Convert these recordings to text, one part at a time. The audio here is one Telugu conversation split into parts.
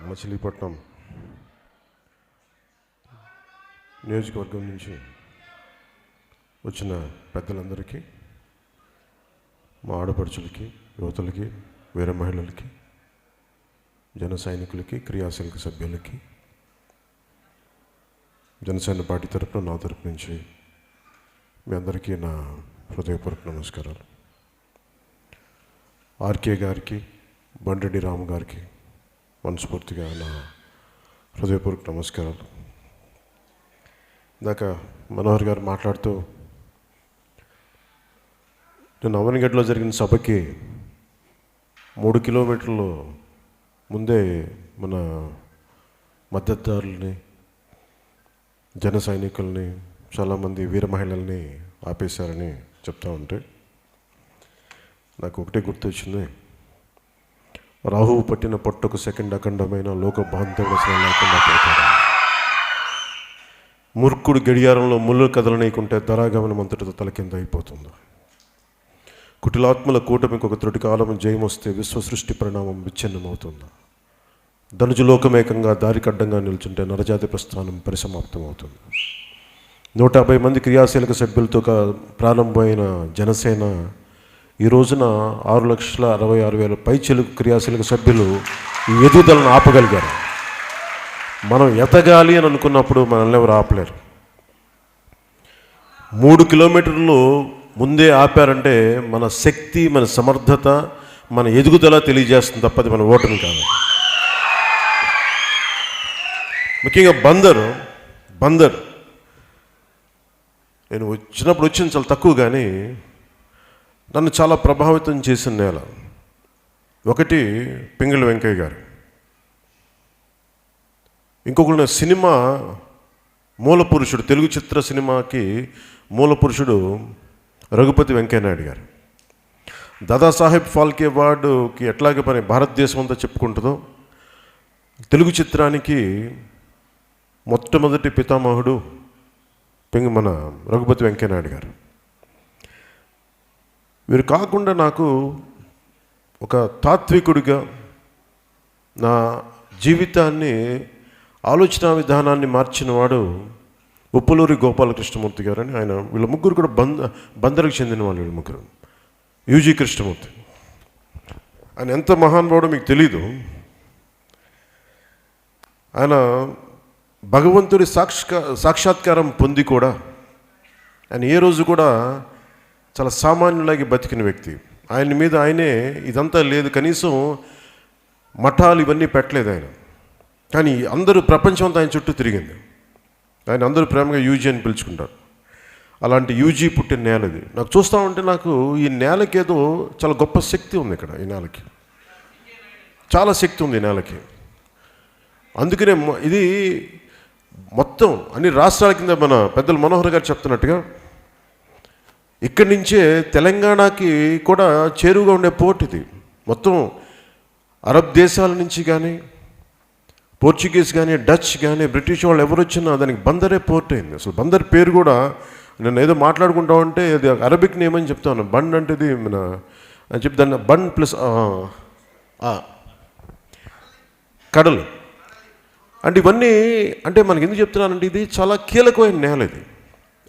మచిలీపట్నం నియోజకవర్గం నుంచి వచ్చిన పెద్దలందరికీ, మా ఆడపడుచులకి, యువతులకి, వేరే మహిళలకి, జన సైనికులకి, క్రియాశీలక సభ్యులకి, జనసేన పార్టీ తరపున నా తరపు నుంచి మీ అందరికీ నా హృదయపూర్వక నమస్కారాలు. ఆర్కే గారికి, బండ్రెడ్డి రాము గారికి మనస్ఫూర్తిగా నా హృదయపూర్వక నమస్కారాలు. ఇందాక మనోహర్ గారు మాట్లాడుతూ నేను అవనిగడ్డలో జరిగిన సభకి 3 కిలోమీటర్లు ముందే మన మద్దతుదారుల్ని, జన సైనికుల్ని, చాలామంది వీర మహిళల్ని ఆపేశారని చెప్తా ఉంటే నాకు ఒకటే గుర్తొచ్చింది. రాహువు పట్టిన పొట్టకు సెకండ్ అఖండమైన లోక బాంధవుడు లేకుండా పడతాడు. మూర్ఖుడు గడియారంలో ముళ్ళు కదలనీయకుంటే ధరాగమనం అంతటితో తల కింద అయిపోతుంది. కుటిలాత్మల కూటమికి ఒక త్రుటి కాలం జయం వస్తే విశ్వ సృష్టి పరిణామం విచ్ఛిన్నమవుతుంది. ధనుజులోకమేకంగా దారికడ్డంగా నిల్చుంటే నరజాతి ప్రస్థానం పరిసమాప్తం అవుతుంది. 150 మంది క్రియాశీలక సభ్యులతో ప్రారంభమైన జనసేన ఈ రోజున 6,66,000 పైచిలుకు క్రియాశీలక సభ్యులు ఈ ఎదుగుదలను ఆపగలిగారు. మనం ఎతగాలి అని అనుకున్నప్పుడు మనల్ని ఎవరు ఆపలేరు. 3 కిలోమీటర్లు ముందే ఆపారంటే మన శక్తి, మన సమర్థత, మన ఎదుగుదల తెలియజేస్తుంది తప్పది మన ఓటమి కాదు. ముఖ్యంగా బందర్ నేను వచ్చింది చాలా తక్కువ, కానీ నన్ను చాలా ప్రభావితం చేసిన నేల ఒకటి పింగళి వెంకయ్య గారు, ఇంకొకరు సినిమా మూల పురుషుడు, తెలుగు చిత్ర సినిమాకి మూల పురుషుడు రఘుపతి వెంకయ్య నాయుడు గారు. దాదాసాహెబ్ ఫాల్కే అవార్డుకి ఎట్లాగే పని భారతదేశం అంతా చెప్పుకుంటుందో, తెలుగు చిత్రానికి మొట్టమొదటి పితామహుడు మన రఘుపతి వెంకయ్య నాయుడు గారు. వీరు కాకుండా నాకు ఒక తాత్వికుడిగా నా జీవితాన్ని, ఆలోచన విధానాన్ని మార్చిన వాడు ఉప్పులూరి గోపాలకృష్ణమూర్తి గారు అని. ఆయన వీళ్ళ ముగ్గురు కూడా బందరికి చెందిన వాళ్ళు. వీళ్ళ ముగ్గురు యూజీ కృష్ణమూర్తి. ఆయన ఎంత మహానుభావుడో మీకు తెలీదు. ఆయన భగవంతుడి సాక్షాత్కారం పొంది కూడా ఆయన ఏ రోజు కూడా చాలా సామాన్యులాగి బతికిన వ్యక్తి. ఆయన మీద ఆయనే ఇదంతా లేదు, కనీసం మఠాలు ఇవన్నీ పెట్టలేదు ఆయన. కానీ అందరూ ప్రపంచం అంతా ఆయన చుట్టూ తిరిగింది. ఆయన అందరూ ప్రేమగా యూజీ అని పిలుచుకుంటారు. అలాంటి యూజీ పుట్టిన నేల ఇది. నాకు చూస్తూ ఉంటే నాకు ఈ నేలకి ఏదో చాలా గొప్ప శక్తి ఉంది. ఇక్కడ ఈ నేలకి చాలా శక్తి ఉంది. ఈ నేలకి అందుకనే ఇది మొత్తం అన్ని రాష్ట్రాల కింద మన పెద్దలు మనోహర్ గారు చెప్తున్నట్టుగా ఇక్కడి నుంచే తెలంగాణకి కూడా చేరువుగా ఉండే పోర్ట్ ఇది. మొత్తం అరబ్ దేశాల నుంచి కానీ, పోర్చుగీస్ కానీ, డచ్ కానీ, బ్రిటిష్ వాళ్ళు ఎవరు వచ్చినా దానికి బందరే పోర్ట్ అయింది. అసలు బందర్ పేరు కూడా నేను ఏదో మాట్లాడుకుంటా ఉంటే అది అరబిక్ నేమ్ అని చెప్తాను. బండ్ అంటే ఇది మన అని చెప్పి దాన్ని బండ్ ప్లస్ కడలు అంటే ఇవన్నీ అంటే మనకి ఎందుకు చెప్తున్నానంటే ఇది చాలా కీలకమైన నేల. ఇది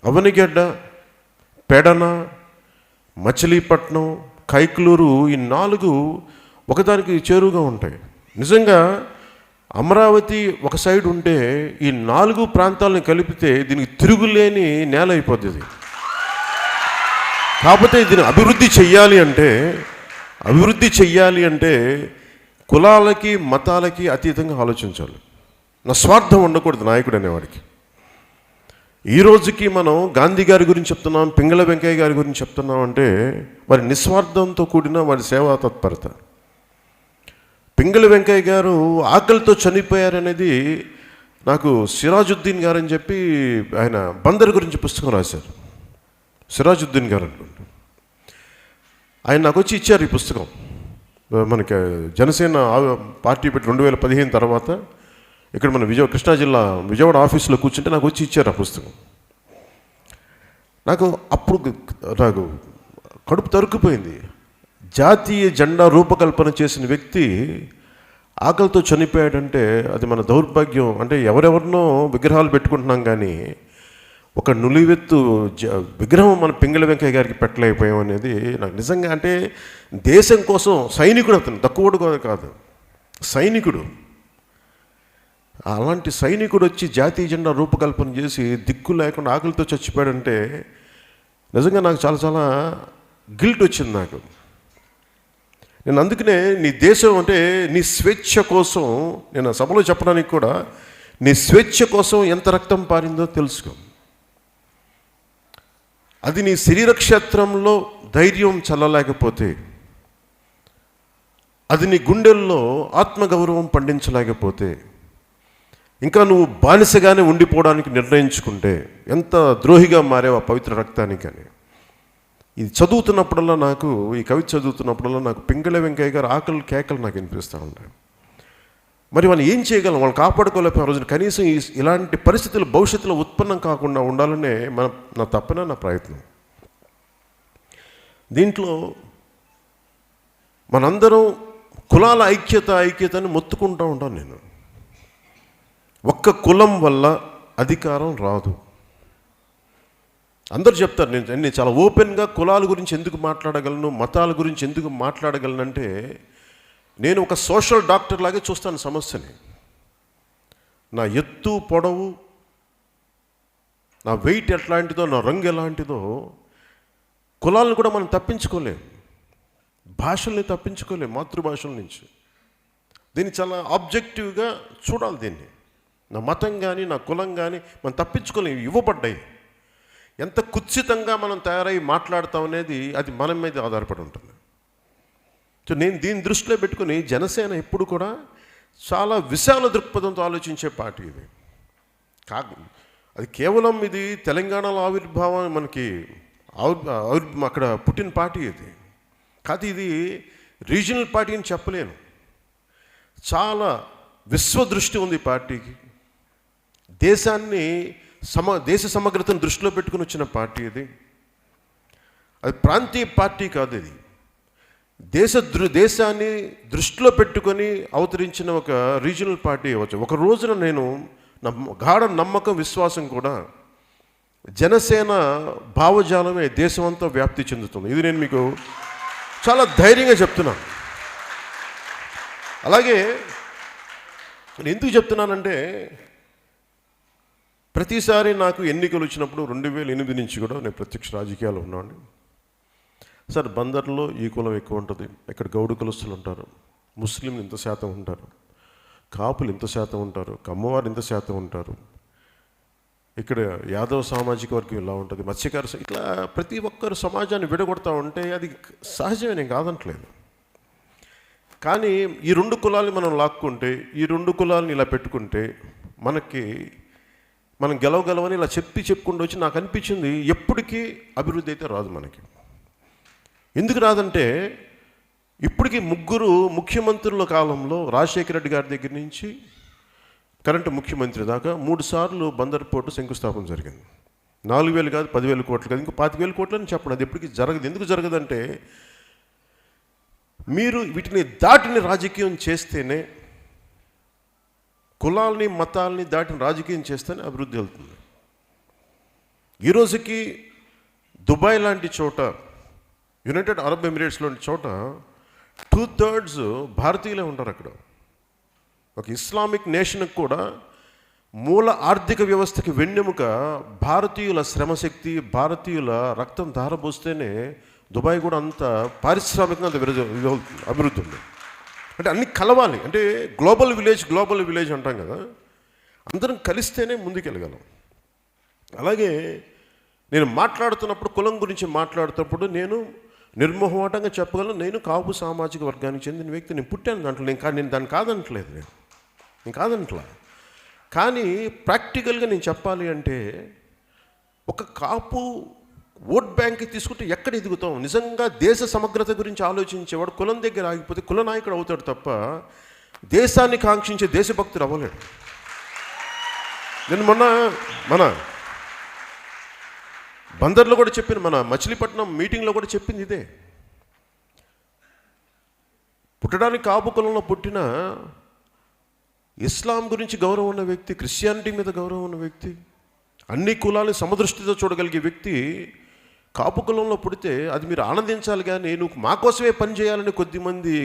అవనిగడ్డ, పెడన, మచిలీపట్నం, కైకలూరు, ఈ 4 ఒకదానికి చేరువుగా ఉంటాయి. నిజంగా అమరావతి ఒక సైడ్ ఉంటే ఈ 4 ప్రాంతాలను కలిపితే దీనికి తిరుగులేని నేల అయిపోతుంది. కాకపోతే దీన్ని అభివృద్ధి చెయ్యాలి అంటే కులాలకి, మతాలకి అతీతంగా ఆలోచించాలి. నా స్వార్థం ఉండకూడదు నాయకుడు అనేవాడికి. ఈ రోజుకి మనం గాంధీ గారి గురించి చెప్తున్నాం, పింగళ వెంకయ్య గారి గురించి చెప్తున్నాం అంటే వారి నిస్వార్థంతో కూడిన వారి సేవా తత్పరత. పింగళ వెంకయ్య గారు ఆకలితో చనిపోయారనేది నాకు సిరాజుద్దీన్ గారు అని చెప్పి ఆయన బందర్ గురించి పుస్తకం రాశారు. సిరాజుద్దీన్ గారు అనుకుంటా. ఆయన నాకు వచ్చి ఇచ్చారు ఈ పుస్తకం. మనకి జనసేన పార్టీ పెట్టి 2015 తర్వాత ఇక్కడ మన కృష్ణా జిల్లా విజయవాడ ఆఫీసులో కూర్చుంటే నాకు వచ్చి ఇచ్చారు ఆ పుస్తకం. నాకు కడుపు తరుక్కుపోయింది. జాతీయ జెండా రూపకల్పన చేసిన వ్యక్తి ఆకలితో చనిపోయాడంటే అది మన దౌర్భాగ్యం. అంటే ఎవరెవరినో విగ్రహాలు పెట్టుకుంటున్నాం కానీ ఒక నులివెత్తు విగ్రహం మన పింగళి వెంకయ్య గారికి పెట్టలేకపోయాం అనేది నాకు నిజంగా, అంటే దేశం కోసం సైనికుడు, అతను తక్కువడు కాదు, సైనికుడు. అలాంటి సైనికుడు వచ్చి జాతీయ జెండా రూపకల్పన చేసి దిక్కు లేకుండా ఆకలితో చచ్చిపోయాడంటే నిజంగా నాకు చాలా చాలా గిల్ట్ వచ్చింది నాకు. నేను అందుకనే నీ దేశం అంటే నీ స్వేచ్ఛ కోసం, నేను సభలో చెప్పడానికి కూడా, నీ స్వేచ్ఛ కోసం ఎంత రక్తం పారిందో తెలుసుకో. అది నీ శరీర క్షేత్రంలో ధైర్యం చల్లలేకపోతే, అది నీ గుండెల్లో ఆత్మగౌరవం పండించలేకపోతే, ఇంకా నువ్వు బానిసగానే ఉండిపోవడానికి నిర్ణయించుకుంటే ఎంత ద్రోహిగా మారేవు ఆ పవిత్ర రక్తానికి అని. ఇది చదువుతున్నప్పుడల్లా నాకు, ఈ కవిత చదువుతున్నప్పుడల్లా నాకు పింగళి వెంకయ్య గారు ఆకలి కేకలు నాకు వినిపిస్తూ ఉంటాయి. మరి వాళ్ళు ఏం చేయగలం, వాళ్ళు కాపాడుకోలేకపోయిన రోజున కనీసం ఇలాంటి పరిస్థితులు భవిష్యత్తులో ఉత్పన్నం కాకుండా ఉండాలనే నా తప్పన నా ప్రయత్నం. దీంట్లో మనందరం కులాల ఐక్యతని మొత్తుకుంటూ ఉంటాను నేను. ఒక్క కులం వల్ల అధికారం రాదు. అందరూ చెప్తారు, నేను చాలా ఓపెన్గా కులాల గురించి ఎందుకు మాట్లాడగలను, మతాల గురించి ఎందుకు మాట్లాడగలను అంటే, నేను ఒక సోషల్ డాక్టర్ లాగే చూస్తాను సమస్యని. నా ఎత్తు పొడవు, నా వెయిట్ ఎట్లాంటిదో, నా రంగు ఎలాంటిదో, కులాలను కూడా మనం తప్పించుకోలేం, భాషల్ని తప్పించుకోలేం, మాతృభాషల నుంచి. దీన్ని చాలా ఆబ్జెక్టివ్గా చూడాలి. దీన్ని నా మతం కానీ నా కులం కానీ మనం తప్పించుకోలేం, ఇవ్వబడ్డాయి. ఎంత కుత్సితంగా మనం తయారై మాట్లాడతాం అనేది అది మన మీద ఆధారపడి ఉంటుంది. సో నేను దీన్ని దృష్టిలో పెట్టుకుని, జనసేన ఎప్పుడు కూడా చాలా విశాల దృక్పథంతో ఆలోచించే పార్టీ ఇది కాదు. అది కేవలం ఇది తెలంగాణలో ఆవిర్భావం, మనకి అక్కడ పుట్టిన పార్టీ ఇది కాదు. ఇది రీజనల్ పార్టీ అని చెప్పలేను. చాలా విశ్వదృష్టి ఉంది పార్టీకి. దేశ సమగ్రతను దృష్టిలో పెట్టుకుని వచ్చిన పార్టీ ఇది. అది ప్రాంతీయ పార్టీ కాదు. ఇది దేశాన్ని దృష్టిలో పెట్టుకొని అవతరించిన ఒక రీజనల్ పార్టీ అవ్వచ్చు. ఒక రోజున నేను గాఢ నమ్మకం, విశ్వాసం కూడా, జనసేన భావజాలమే దేశమంతా వ్యాప్తి చెందుతుంది. ఇది నేను మీకు చాలా ధైర్యంగా చెప్తున్నాను. అలాగే నేను ఎందుకు చెప్తున్నానంటే, ప్రతిసారి నాకు ఎన్నికలు వచ్చినప్పుడు 2008 నుంచి కూడా నేను ప్రత్యక్ష రాజకీయాలు ఉన్నాను. సార్, బందర్లో ఈ కులం ఎక్కువ ఉంటుంది, ఇక్కడ గౌడు కులస్తులు ఉంటారు, ముస్లింలు ఇంత శాతం ఉంటారు, కాపులు ఇంత శాతం ఉంటారు, కమ్మవారు ఇంత శాతం ఉంటారు, ఇక్కడ యాదవ సామాజిక వర్గం ఇలా ఉంటుంది, మత్స్యకార, ఇట్లా ప్రతి ఒక్కరు సమాజాన్ని విడగొడతా ఉంటే అది సహజమే, నేను కాదంటలేదు. కానీ ఈ రెండు కులాలని మనం లాక్కుంటే, ఈ రెండు కులాలని ఇలా పెట్టుకుంటే మనం గెలవగలవని ఇలా చెప్పుకుంటూ వచ్చి నాకు అనిపించింది, ఎప్పటికీ అభివృద్ధి అయితే రాదు మనకి. ఎందుకు రాదంటే, ఇప్పటికీ 3 ముఖ్యమంత్రుల కాలంలో రాజశేఖర రెడ్డి గారి దగ్గర నుంచి కరెంటు ముఖ్యమంత్రి దాకా 3 సార్లు బందర్ పోర్టు శంకుస్థాపన జరిగింది. 4,000 కాదు, 10,000 కోట్లు కాదు, ఇంకో 25,000 కోట్లు అని చెప్పండి. అది ఎప్పటికీ జరగదు. ఎందుకు జరగదంటే, మీరు వీటిని దాటిని రాజకీయం చేస్తేనే, కులాల్ని మతాల్ని దాటిన రాజకీయం చేస్తేనే అభివృద్ధి వెళ్తుంది. ఈరోజుకి దుబాయ్ లాంటి చోట, యునైటెడ్ అరబ్ ఎమిరేట్స్ లాంటి చోట 2/3 భారతీయులే ఉంటారు. అక్కడ ఒక ఇస్లామిక్ నేషన్కి కూడా మూల ఆర్థిక వ్యవస్థకి వెన్నెముక భారతీయుల శ్రమశక్తి, భారతీయుల రక్తం ధారపోస్తేనే దుబాయ్ కూడా అంత పారిశ్రామికంగా అంత అభివృద్ధి ఉంది. అంటే అన్నీ కలవాలి. అంటే గ్లోబల్ విలేజ్ అంటాం కదా, అందరం కలిస్తేనే ముందుకెళ్ళగలం. అలాగే నేను మాట్లాడుతున్నప్పుడు, కులం గురించి మాట్లాడుతున్నప్పుడు నేను నిర్మోహమాటంగా చెప్పగలను, నేను కాపు సామాజిక వర్గానికి చెందిన వ్యక్తి, నేను పుట్టాను దాంట్లో. నేను దాన్ని కాదనట్లేదు, నేను కాదనట్లా. కానీ ప్రాక్టికల్గా నేను చెప్పాలి అంటే, ఒక కాపు ఓట్ బ్యాంక్కి తీసుకుంటే ఎక్కడ ఎదుగుతాం? నిజంగా దేశ సమగ్రత గురించి ఆలోచించేవాడు కులం దగ్గర ఆగిపోతే కుల నాయకుడు అవుతాడు తప్ప దేశాన్ని కాంక్షించే దేశభక్తుడు అవ్వలేడు. నేను మన బందర్లో కూడా చెప్పిన, మన మచిలీపట్నం మీటింగ్లో కూడా చెప్పింది ఇదే. పుట్టడానికి కాపు కులంలో పుట్టిన ఇస్లాం గురించి గౌరవం ఉన్న వ్యక్తి, క్రిస్టియానిటీ మీద గౌరవం ఉన్న వ్యక్తి, అన్ని కులాలను సమదృష్టితో చూడగలిగే వ్యక్తి కాపు కులంలో పుడితే అది మీరు ఆనందించాలి. కానీ నువ్వు మా కోసమే పని చేయాలని కొద్దిమంది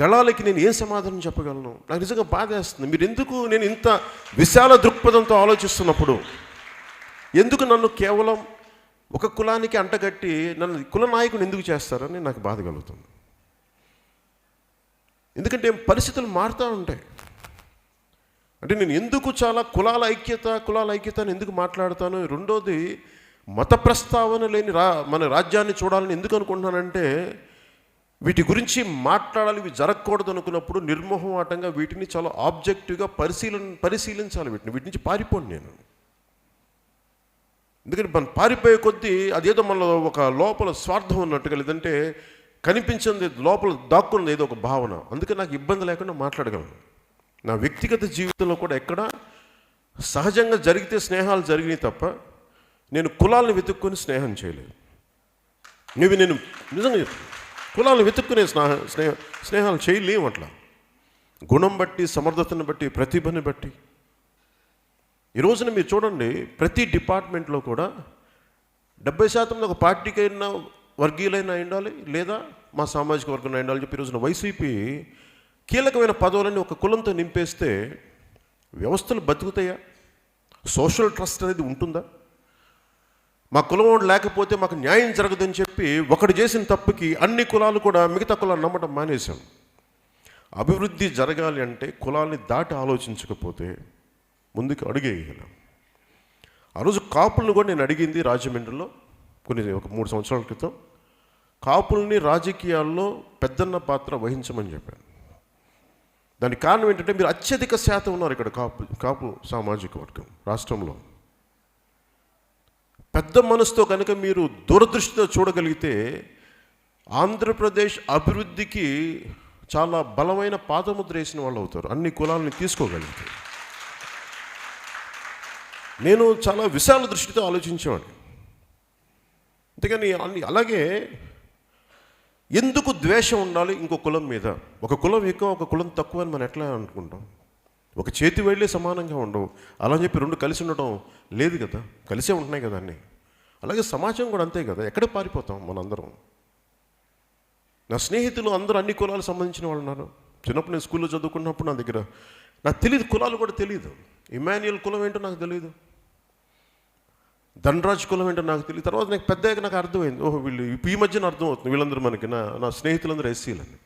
గళాలకి నేను ఏం సమాధానం చెప్పగలను? నాకు నిజంగా బాధేస్తుంది. మీరు ఎందుకు, నేను ఇంత విశాల దృక్పథంతో ఆలోచిస్తున్నప్పుడు ఎందుకు నన్ను కేవలం ఒక కులానికి అంటగట్టి నన్ను కుల నాయకుని ఎందుకు చేస్తారని నాకు బాధ కలుగుతుంది. ఎందుకంటే పరిస్థితులు మారుతూ ఉంటాయి. అంటే నేను ఎందుకు చాలా కులాల ఐక్యత అని ఎందుకు మాట్లాడతాను? రెండోది, మత ప్రస్తావన లేని మన రాజ్యాన్ని చూడాలని ఎందుకు అనుకుంటున్నానంటే, వీటి గురించి మాట్లాడాలి, ఇవి జరగకూడదు అనుకున్నప్పుడు నిర్మోహమాటంగా వీటిని చాలా ఆబ్జెక్టివ్గా పరిశీలించాలి. వీటి నుంచి పారిపోండి నేను. ఎందుకంటే మనం పారిపోయే కొద్దీ అదేదో మనలో ఒక లోపల స్వార్థం ఉన్నట్టుగా, లేదంటే కనిపించింది లోపల దాక్కున్నది ఏదో ఒక భావన. అందుకే నాకు ఇబ్బంది లేకుండా మాట్లాడగలను. నా వ్యక్తిగత జీవితంలో కూడా ఎక్కడ సహజంగా జరిగితే స్నేహాలు జరిగినాయి తప్ప నేను కులాలను వెతుక్కొని స్నేహం చేయలేదు. నేను నిజంగా కులాలను వెతుక్కునే స్నేహాలు చేయలేము. అట్లా గుణం బట్టి, సమర్థతను బట్టి, ప్రతిభని బట్టి. ఈ రోజున మీరు చూడండి, ప్రతి డిపార్ట్మెంట్లో కూడా 70% ఒక పార్టీకైనా వర్గీయులైనా ఉండాలి, లేదా మా సామాజిక వర్గం ఉండాలి చెప్పి ఈరోజున వైసీపీ కీలకమైన పదవులని ఒక కులంతో నింపేస్తే వ్యవస్థలు బతుకుతాయా? సోషల్ ట్రస్ట్ అనేది ఉంటుందా? మా కులం లేకపోతే మాకు న్యాయం జరగదని చెప్పి ఒకటి చేసిన తప్పుకి అన్ని కులాలు కూడా మిగతా కులాలు నమ్మటం మానేశాం. అభివృద్ధి జరగాలి అంటే కులాల్ని దాటి ఆలోచించకపోతే ముందుకు అడుగేయగలం. ఆ రోజు కాపులను కూడా నేను అడిగింది రాజమండ్రిలో ఒక 3 సంవత్సరాల క్రితం, కాపుల్ని రాజకీయాల్లో పెద్దన్న పాత్ర వహించమని చెప్పాను. దానికి కారణం ఏంటంటే, మీరు అత్యధిక శాతం ఉన్నారు ఇక్కడ కాపు సామాజిక వర్గం రాష్ట్రంలో. పెద్ద మనసుతో కనుక మీరు దూరదృష్టితో చూడగలిగితే ఆంధ్రప్రదేశ్ అభివృద్ధికి చాలా బలమైన పాదముద్ర వేసిన వాళ్ళు అవుతారు, అన్ని కులాలని తీసుకోగలిగితే. నేను చాలా విశాల దృష్టితో ఆలోచించేవాడిని. అంతేగాని అలాగే ఎందుకు ద్వేషం ఉండాలి ఇంకో కులం మీద? ఒక కులం ఎక్కువ, ఒక కులం తక్కువ అని మనం ఎట్లా అనుకుంటాం? ఒక చేతి వేళ్ళే సమానంగా ఉండవు. అలా చెప్పి 2 కలిసి ఉండటం లేదు కదా, కలిసే ఉంటున్నాయి కదా అన్నీ. అలాగే సమాజం కూడా అంతే కదా, ఎక్కడ పారిపోతాం మనందరం? నా స్నేహితులు అందరూ అన్ని కులాలకు సంబంధించిన వాళ్ళు ఉన్నారు. చిన్నప్పుడు నేను స్కూల్లో చదువుకున్నప్పుడు నా దగ్గర నాకు తెలియదు, కులాలు కూడా తెలియదు. ఇమాన్యుయల్ కులం ఏంటో నాకు తెలియదు, ధనరాజ్ కులం ఏంటో నాకు తెలియదు. తర్వాత నాకు పెద్దగా నాకు అర్థమైంది, ఓహో వీళ్ళు ఈ మధ్యన అర్థం అవుతుంది, వీళ్ళందరూ మనకి నా స్నేహితులందరూ ఎస్సీలని.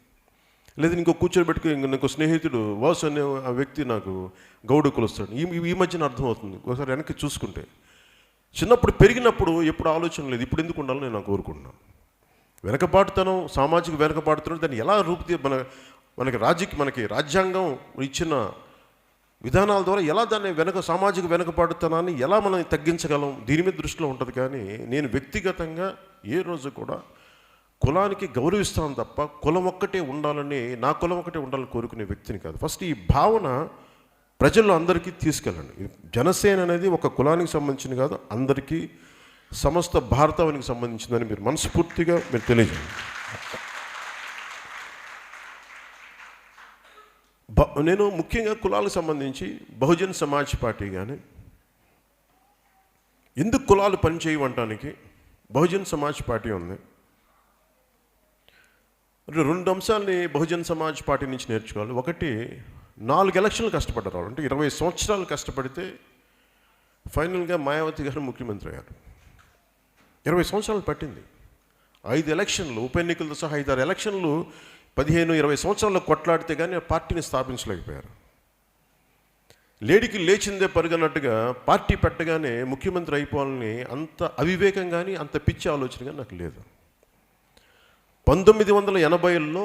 లేదు ఇంకో కూర్చోబెట్టుకుని ఇంకో స్నేహితుడు వాసు అనే ఆ వ్యక్తి నాకు గౌడు కులుస్తాడు, ఈ మధ్యన అర్థమవుతుంది. ఒకసారి వెనక్కి చూసుకుంటే చిన్నప్పుడు పెరిగినప్పుడు ఎప్పుడు ఆలోచన లేదు, ఇప్పుడు ఎందుకు ఉండాలని నేను కోరుకుంటున్నాను. వెనకబాటుతనం, సామాజిక వెనకబాటుతనం, దాన్ని ఎలా మనకి రాజ్యాంగం ఇచ్చిన విధానాల ద్వారా ఎలా దాన్ని సామాజిక వెనకబాటుతనాన్ని ఎలా మనం తగ్గించగలం, దీని మీద దృష్టిలో ఉంటుంది. కానీ నేను వ్యక్తిగతంగా ఏ రోజు కూడా కులానికి గౌరవిస్తాను తప్ప కులం ఒక్కటే ఉండాలని, నా కులం ఒక్కటే ఉండాలని కోరుకునే వ్యక్తిని కాదు. ఫస్ట్ ఈ భావన ప్రజల్లో అందరికీ తీసుకెళ్ళండి. జనసేన అనేది ఒక కులానికి సంబంధించింది కాదు, అందరికీ సమస్త భారతావనికి సంబంధించిందని మీరు మనస్ఫూర్తిగా మీరు తెలియజేయండి. నేను ముఖ్యంగా కులాలకు సంబంధించి బహుజన్ సమాజ్ పార్టీ కానీ, ఎందుకు కులాలు పనిచేయమంటానికి బహుజన్ సమాజ్ పార్టీ ఉంది. 2 అంశాలని బహుజన్ సమాజ్ పార్టీ నుంచి నేర్చుకోవాలి. ఒకటి, 4 ఎలక్షన్లు కష్టపడ్డారు. అంటే 20 సంవత్సరాలు కష్టపడితే ఫైనల్గా మాయావతి గారు ముఖ్యమంత్రి అయ్యారు. 20 సంవత్సరాలు పట్టింది. 5 ఎలక్షన్లు, ఉప ఎన్నికలతో సహా 5-6 ఎలక్షన్లు 15-20 సంవత్సరాల్లో కొట్లాడితే కానీ ఆ పార్టీని స్థాపించలేకపోయారు. లేడికి లేచిందే పరుగన్నట్టుగా పార్టీ పెట్టగానే ముఖ్యమంత్రి అయిపోవాలని అంత అవివేకం కానీ అంత పిచ్చి ఆలోచన కానీ నాకు లేదు. 1980లో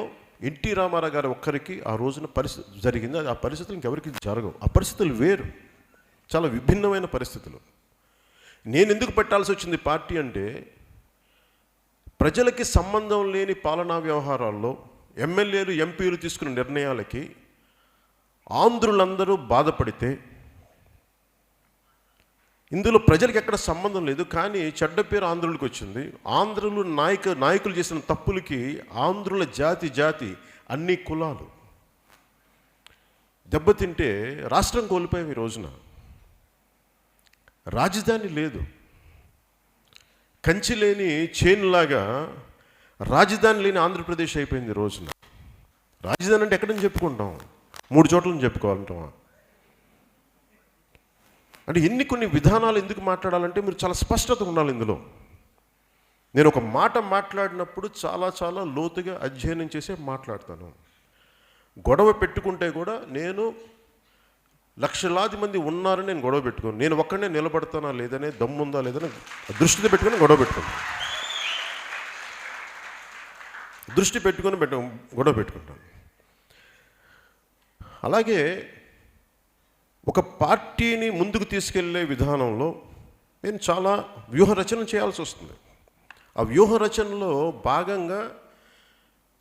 ఎన్టీ రామారావు గారు ఒక్కరికి ఆ రోజున పరిస్థితి జరిగింది. ఆ పరిస్థితులు ఇంకెవరికి జరగవు. ఆ పరిస్థితులు వేరు, చాలా విభిన్నమైన పరిస్థితులు. నేను ఎందుకు పెట్టాల్సి వచ్చింది పార్టీ అంటే, ప్రజలకి సంబంధం లేని పాలనా వ్యవహారాల్లో ఎమ్మెల్యేలు ఎంపీలు తీసుకున్న నిర్ణయాలకి ఆంధ్రులందరూ బాధపడితే, ఇందులో ప్రజలకు ఎక్కడ సంబంధం లేదు కానీ చెడ్డ పేరు ఆంధ్రులకు వచ్చింది. ఆంధ్రులు నాయకులు చేసిన తప్పులకి ఆంధ్రుల జాతి అన్ని కులాలు దెబ్బతింటే రాష్ట్రం కోల్పోయాం. ఈ రోజున రాజధాని లేదు, కంచి లేని చేనులాగా రాజధాని లేని ఆంధ్రప్రదేశ్ అయిపోయింది ఈ రోజున. రాజధాని అంటే ఎక్కడని చెప్పుకుంటాం? 3 చోట్లని చెప్పుకోవాలంటామా? అంటే కొన్ని విధానాలు ఎందుకు మాట్లాడాలంటే మీరు చాలా స్పష్టత ఉండాలి ఇందులో. నేను ఒక మాట మాట్లాడినప్పుడు చాలా చాలా లోతుగా అధ్యయనం చేసే మాట్లాడతాను. గొడవ పెట్టుకుంటే కూడా నేను లక్షలాది మంది ఉన్నారని నేను గొడవ పెట్టుకోను. నేను ఒక్కడనే నిలబడతానా లేదనే దమ్ముందా లేదని దృష్టితో పెట్టుకొని గొడవ పెట్టుకుంటాను. గొడవ పెట్టుకుంటాను. అలాగే ఒక పార్టీని ముందుకు తీసుకెళ్లే విధానంలో నేను చాలా వ్యూహరచన చేయాల్సి వస్తుంది. ఆ వ్యూహరచనలో భాగంగా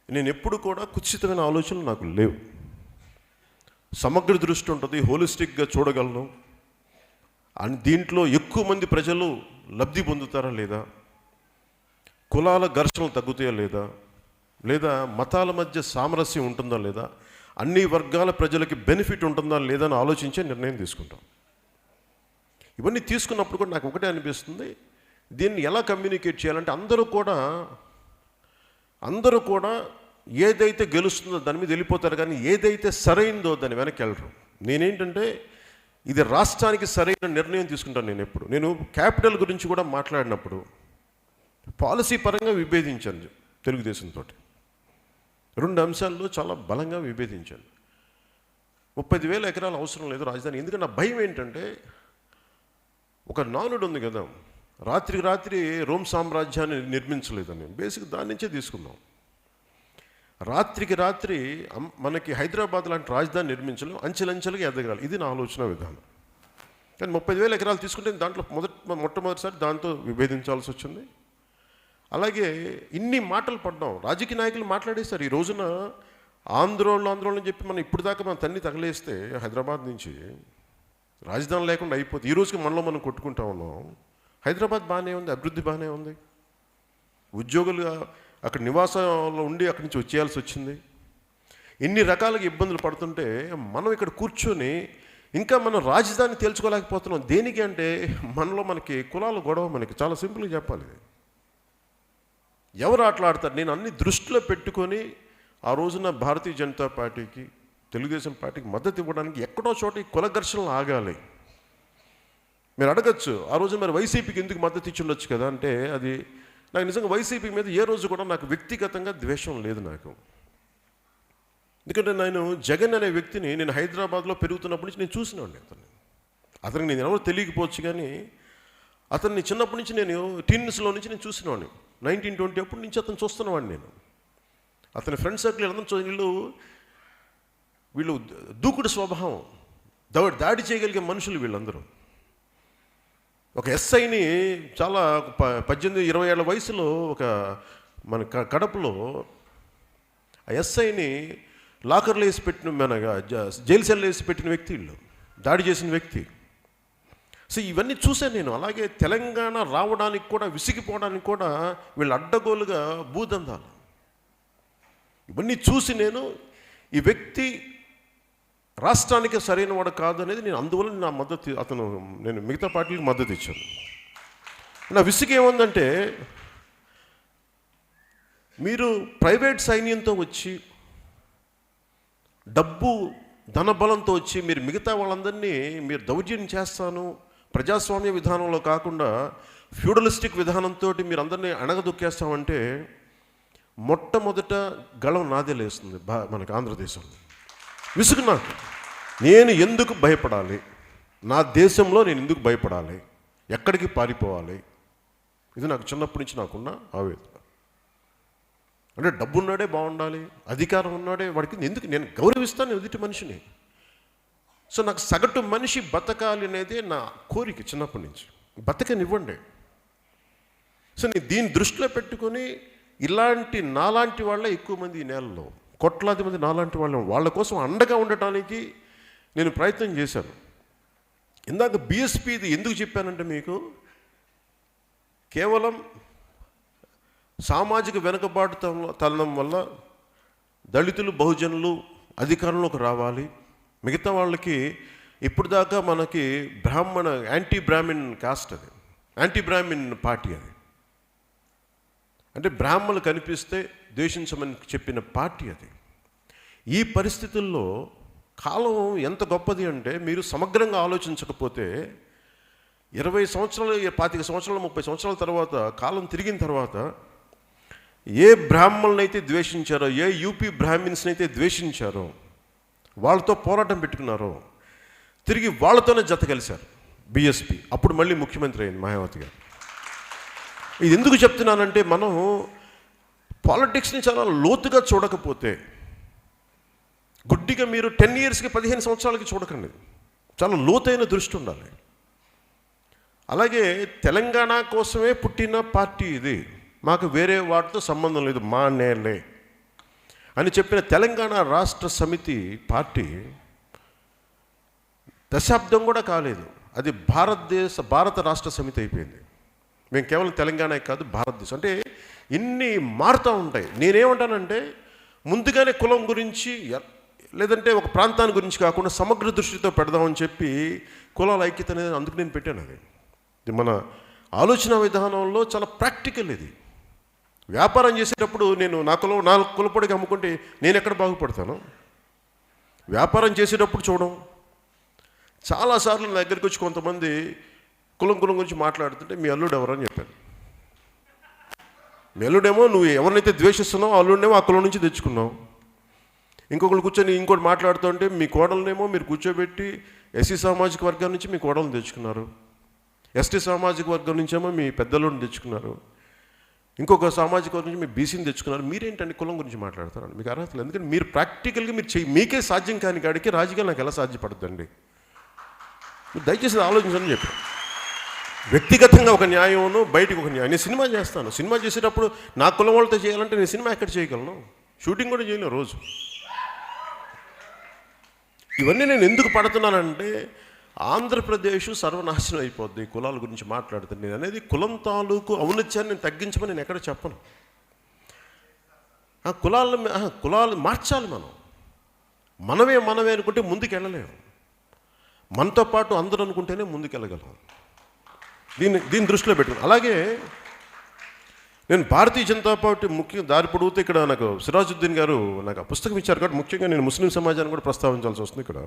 నేను ఎప్పుడు కూడా కుత్సితమైన ఆలోచనలు నాకు లేవు. సమగ్ర దృష్టి ఉంటుంది, హోలిస్టిక్గా చూడగలను. అని దీంట్లో ఎక్కువ మంది ప్రజలు లబ్ధి పొందుతారా లేదా, కులాల ఘర్షణలు తగ్గుతాయా లేదా మతాల మధ్య సామరస్యం ఉంటుందా లేదా, అన్ని వర్గాల ప్రజలకి బెనిఫిట్ ఉంటుందా లేదా అని ఆలోచించే నిర్ణయం తీసుకుంటాం. ఇవన్నీ తీసుకున్నప్పుడు కూడా నాకు ఒకటే అనిపిస్తుంది, దీన్ని ఎలా కమ్యూనికేట్ చేయాలంటే అందరూ కూడా ఏదైతే గెలుస్తుందో దాని మీద వెళ్ళిపోతారు, కానీ ఏదైతే సరైందో దాన్ని వెనక్కి వెళ్ళరు. నేనేంటంటే ఇది రాష్ట్రానికి సరైన నిర్ణయం తీసుకుంటాను. నేను క్యాపిటల్ గురించి కూడా మాట్లాడినప్పుడు పాలసీ పరంగా విభేదించాను తెలుగుదేశంతో. 2 అంశాల్లో చాలా బలంగా విభేదించాను. 35,000 ఎకరాలు అవసరం లేదు రాజధాని. ఎందుకంటే నా భయం ఏంటంటే, ఒక నానుడు ఉంది కదా, రాత్రికి రాత్రి రోమ్ సామ్రాజ్యాన్ని నిర్మించలేదని. బేసిక్ దాని నుంచే తీసుకుందాం. రాత్రికి రాత్రి మనకి హైదరాబాద్ లాంటి రాజధాని నిర్మించలేం, అంచెలంచెలుగా ఎదగాలి. ఇది నా ఆలోచన విధానం. కానీ 30,000 ఎకరాలు తీసుకుంటే దాంట్లో మొట్టమొదటిసారి దాంతో విభేదించాల్సి వచ్చింది. అలాగే ఇన్ని మాటలు పడ్డాం, రాజకీయ నాయకులు మాట్లాడేశారు. ఈ రోజున ఆందోళన చెప్పి మనం ఇప్పుడు దాకా మన తన్ని తగలేస్తే హైదరాబాద్ నుంచి రాజధాని లేకుండా అయిపోతుంది. ఈ రోజుకి మనం కొట్టుకుంటా ఉన్నాం. హైదరాబాద్ బాగానే ఉంది, అభివృద్ధి బాగానే ఉంది. ఉద్యోగులు అక్కడ నివాసంలో ఉండి అక్కడి నుంచి వచ్చేయాల్సి వచ్చింది. ఇన్ని రకాలుగా ఇబ్బందులు పడుతుంటే మనం ఇక్కడ కూర్చొని ఇంకా మనం రాజధాని తేల్చుకోలేకపోతున్నాం. దేనికి అంటే మనకి కులాల గొడవ. మనకి చాలా సింపుల్గా చెప్పాలి, ఎవరు ఆటలాడతారు. నేను అన్ని దృష్టిలో పెట్టుకొని ఆ రోజున భారతీయ జనతా పార్టీకి, తెలుగుదేశం పార్టీకి మద్దతు ఇవ్వడానికి ఎక్కడో చోట ఈ కుల ఘర్షణలు ఆగాలి. మీరు అడగచ్చు, ఆ రోజు మరి వైసీపీకి ఎందుకు మద్దతు ఇచ్చి ఉండొచ్చు కదా అంటే, అది నాకు నిజంగా వైసీపీ మీద ఏ రోజు కూడా నాకు వ్యక్తిగతంగా ద్వేషం లేదు నాకు. ఎందుకంటే నేను జగన్ అనే వ్యక్తిని నేను హైదరాబాద్లో పెరుగుతున్నప్పటి నుంచి నేను చూసినాండి. అతనికి నేను ఎవరో తెలియకపోవచ్చు, కానీ అతన్ని చిన్నప్పటి నుంచి నేను టీన్స్లో నుంచి నేను చూసినవాడిని. 1920 అప్పటి నుంచి అతను చూస్తున్నవాడిని నేను. అతని ఫ్రెండ్ సర్కిల్ అందరూ వీళ్ళు దూకుడు స్వభావం, దాడి చేయగలిగే మనుషులు వీళ్ళందరూ. ఒక ఎస్ఐని చాలా 18-20 ఏళ్ల వయసులో మన కడపలో ఆ ఎస్ఐని లాకర్లో వేసి పెట్టిన జైలు సెల్లో వేసి పెట్టిన వ్యక్తి వీళ్ళు, దాడి చేసిన వ్యక్తి. సో ఇవన్నీ చూశాను నేను. అలాగే తెలంగాణ రావడానికి కూడా, విసిగిపోవడానికి కూడా వీళ్ళు అడ్డగోలుగా భూదందాలు. ఇవన్నీ చూసి నేను ఈ వ్యక్తి రాష్ట్రానికి సరైన వాడు కాదు అనేది నేను, అందువల్ల నా మద్దతు నేను మిగతా పార్టీలకు మద్దతు ఇచ్చాను. నా విసుగు ఏముందంటే, మీరు ప్రైవేట్ సైన్యంతో వచ్చి, డబ్బు ధనబలంతో వచ్చి మీరు మిగతా వాళ్ళందరినీ మీరు దౌర్జన్యం చేస్తాను, ప్రజాస్వామ్య విధానంలో కాకుండా ఫ్యూడలిస్టిక్ విధానంతో మీరు అందరినీ అణగదొక్కేస్తామంటే మొట్టమొదట గళం నాదే లేస్తుంది మనకి ఆంధ్రదేశంలో. విసుగు నాకు. నేను ఎందుకు భయపడాలి? నా దేశంలో నేను ఎందుకు భయపడాలి? ఎక్కడికి పారిపోవాలి? ఇది నాకు చిన్నప్పటి నుంచి నాకున్న ఆవేదన. అంటే డబ్బు ఉన్నాడే బాగుండాలి, అధికారం ఉన్నాడే వాడికి ఎందుకు, నేను గౌరవిస్తాను ఎదుటి మనిషిని. సో నాకు సగటు మనిషి బతకాలి అనేది నా కోరిక చిన్నప్పటి నుంచి. బతకనివ్వండి. సో నేను దీన్ని దృష్టిలో పెట్టుకొని ఇలాంటి నాలాంటి వాళ్ళే ఎక్కువ మంది ఈ నేలలో, కోట్లాది మంది నాలాంటి వాళ్ళ కోసం అండగా ఉండటానికి నేను ప్రయత్నం చేశాను. ఇందాక బీఎస్పీ ఇది ఎందుకు చెప్పానంటే, మీకు కేవలం సామాజిక వెనుకబాటుతనం వల్ల దళితులు, బహుజనులు అధికారంలోకి రావాలి, మిగతా వాళ్ళకి ఇప్పుడు దాకా మనకి యాంటీ బ్రాహ్మిన్ కాస్ట్, అది యాంటీ బ్రాహ్మిన్ పార్టీ. అది అంటే బ్రాహ్మణులు కనిపిస్తే ద్వేషించమని చెప్పిన పార్టీ అది. ఈ పరిస్థితుల్లో కాలం ఎంత గొప్పది అంటే, మీరు సమగ్రంగా ఆలోచించకపోతే 20 సంవత్సరాలు, 25 సంవత్సరాలు, 30 సంవత్సరాల తర్వాత, కాలం తిరిగిన తర్వాత ఏ బ్రాహ్మణులనైతే ద్వేషించారో, ఏ యూపీ బ్రాహ్మిన్స్ని అయితే ద్వేషించారో, వాళ్ళతో పోరాటం పెట్టుకున్నారో, తిరిగి వాళ్ళతోనే జత కలిశారు బీఎస్పీ. అప్పుడు మళ్ళీ ముఖ్యమంత్రి అయింది మాయావతి గారు. ఇది ఎందుకు చెప్తున్నానంటే, మనం పాలిటిక్స్ని చాలా లోతుగా చూడకపోతే, గుడ్డిగా మీరు 10 ఇయర్స్కి 15 సంవత్సరాలకి చూడకండి. చాలా లోతైన దృష్టి ఉండాలి. అలాగే తెలంగాణ కోసమే పుట్టిన పార్టీ ఇది, మాకు వేరే వాటితో సంబంధం లేదు, మా నేలే అని చెప్పిన తెలంగాణ రాష్ట్ర సమితి పార్టీ దశాబ్దం కూడా కాలేదు, అది భారత రాష్ట్ర సమితి అయిపోయింది. మేము కేవలం తెలంగాణ కాదు, భారతదేశం. అంటే ఇన్ని మారుతూ ఉంటాయి. నేనేమంటానంటే, ముందుగానే కులం గురించి లేదంటే ఒక ప్రాంతాన్ని గురించి కాకుండా సమగ్ర దృష్టితో పెడదామని చెప్పి కులాల ఐక్యత అనేది అందుకు నేను పెట్టాను. అది మన ఆలోచన విధానంలో చాలా ప్రాక్టికల్. ఇది వ్యాపారం చేసేటప్పుడు నేను నా కులపొడికి అమ్ముకుంటే నేను ఎక్కడ బాగుపడతాను? వ్యాపారం చేసేటప్పుడు చూడడం. చాలాసార్లు నా దగ్గరికి వచ్చి కొంతమంది కులం గురించి మాట్లాడుతుంటే, మీ అల్లుడు ఎవరని చెప్పాను. మీ అల్లుడేమో నువ్వు ఎవరినైతే ద్వేషిస్తున్నావు అల్లుడేమో ఆ కులం నుంచి తెచ్చుకున్నావు. ఇంకొకరు కూర్చొని ఇంకోటి మాట్లాడుతుంటే, మీ కోడలనేమో మీరు కూర్చోబెట్టి ఎస్సీ సామాజిక వర్గం నుంచి మీ కోడలను తెచ్చుకున్నారు, ఎస్టీ సామాజిక వర్గం నుంచేమో మీ పెద్దలను తెచ్చుకున్నారు, ఇంకొక సామాజిక వర్గం నుంచి మీ బీసీని తెచ్చుకున్నారు. మీరేంటండి కులం గురించి మాట్లాడతారు? మీకు అర్హత లేదు. ఎందుకంటే మీరు ప్రాక్టికల్గా మీకే సాధ్యం కాని కాడికి రాజకీయాలు నాకు ఎలా సాధ్యపడుతుందండి? దయచేసి ఆలోచించని చెప్పి, వ్యక్తిగతంగా ఒక న్యాయమును, బయటకు ఒక న్యాయం. నేను సినిమా చేస్తాను. సినిమా చేసేటప్పుడు నా కులం వాళ్ళతో చేయాలంటే నేను సినిమా ఎక్కడ చేయగలను? షూటింగ్ కూడా చేయలేను రోజు. ఇవన్నీ నేను ఎందుకు పడుతున్నానంటే, ఆంధ్రప్రదేశ్ సర్వనాశనం అయిపోద్ది కులాల గురించి మాట్లాడుతాను నేను అనేది. కులం తాలూకు ఔన్నత్యాన్ని నేను తగ్గించమని నేను ఎక్కడ చెప్పను. కులాలు మార్చాలి. మనమే అనుకుంటే ముందుకు వెళ్ళలేము. మనతో పాటు అందరూ అనుకుంటేనే ముందుకెళ్ళగలం. దీన్ని దృష్టిలో పెట్టుకుని, అలాగే నేను భారతీయ జనతా పార్టీ ముఖ్యంగా దారి పొడుగుతూ ఇక్కడ నాకు సిరాజుద్దీన్ గారు నాకు ఆ పుస్తకం ఇచ్చారు కాబట్టి ముఖ్యంగా నేను ముస్లిం సమాజాన్ని కూడా ప్రస్తావించాల్సి వస్తుంది. ఇక్కడ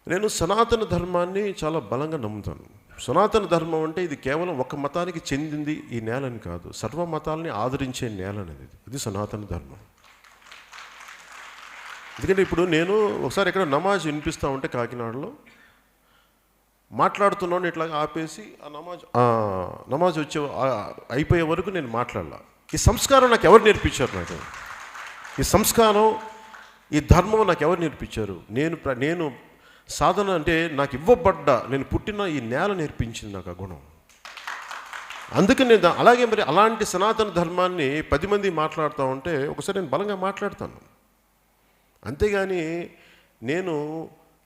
నేను సనాతన ధర్మాన్ని చాలా బలంగా నమ్ముతాను. సనాతన ధర్మం అంటే ఇది కేవలం ఒక మతానికి చెందింది ఈ నేలని కాదు, సర్వ మతాలని ఆదరించే నేల అనేది. ఇది సనాతన ధర్మం. ఎందుకంటే ఇప్పుడు నేను ఒకసారి ఎక్కడ నమాజ్ వినిపిస్తూ ఉంటే కాకినాడలో మాట్లాడుతున్నాను, ఇట్లాగా ఆపేసి ఆ నమాజ్ అయిపోయే వరకు నేను మాట్లాడాల. ఈ సంస్కారం నాకు ఎవరు నేర్పించారు? నాకు ఈ సంస్కారం, ఈ ధర్మం నాకు ఎవరు నేర్పించారు? నేను సాధన అంటే నాకు నేను పుట్టిన ఈ నేల నేర్పించింది నాకు ఆ గుణం. అందుకని నేను అలాగే మరి అలాంటి సనాతన ధర్మాన్ని 10 మంది మాట్లాడుతూ ఉంటే ఒకసారి నేను బలంగా మాట్లాడతాను. అంతేగాని నేను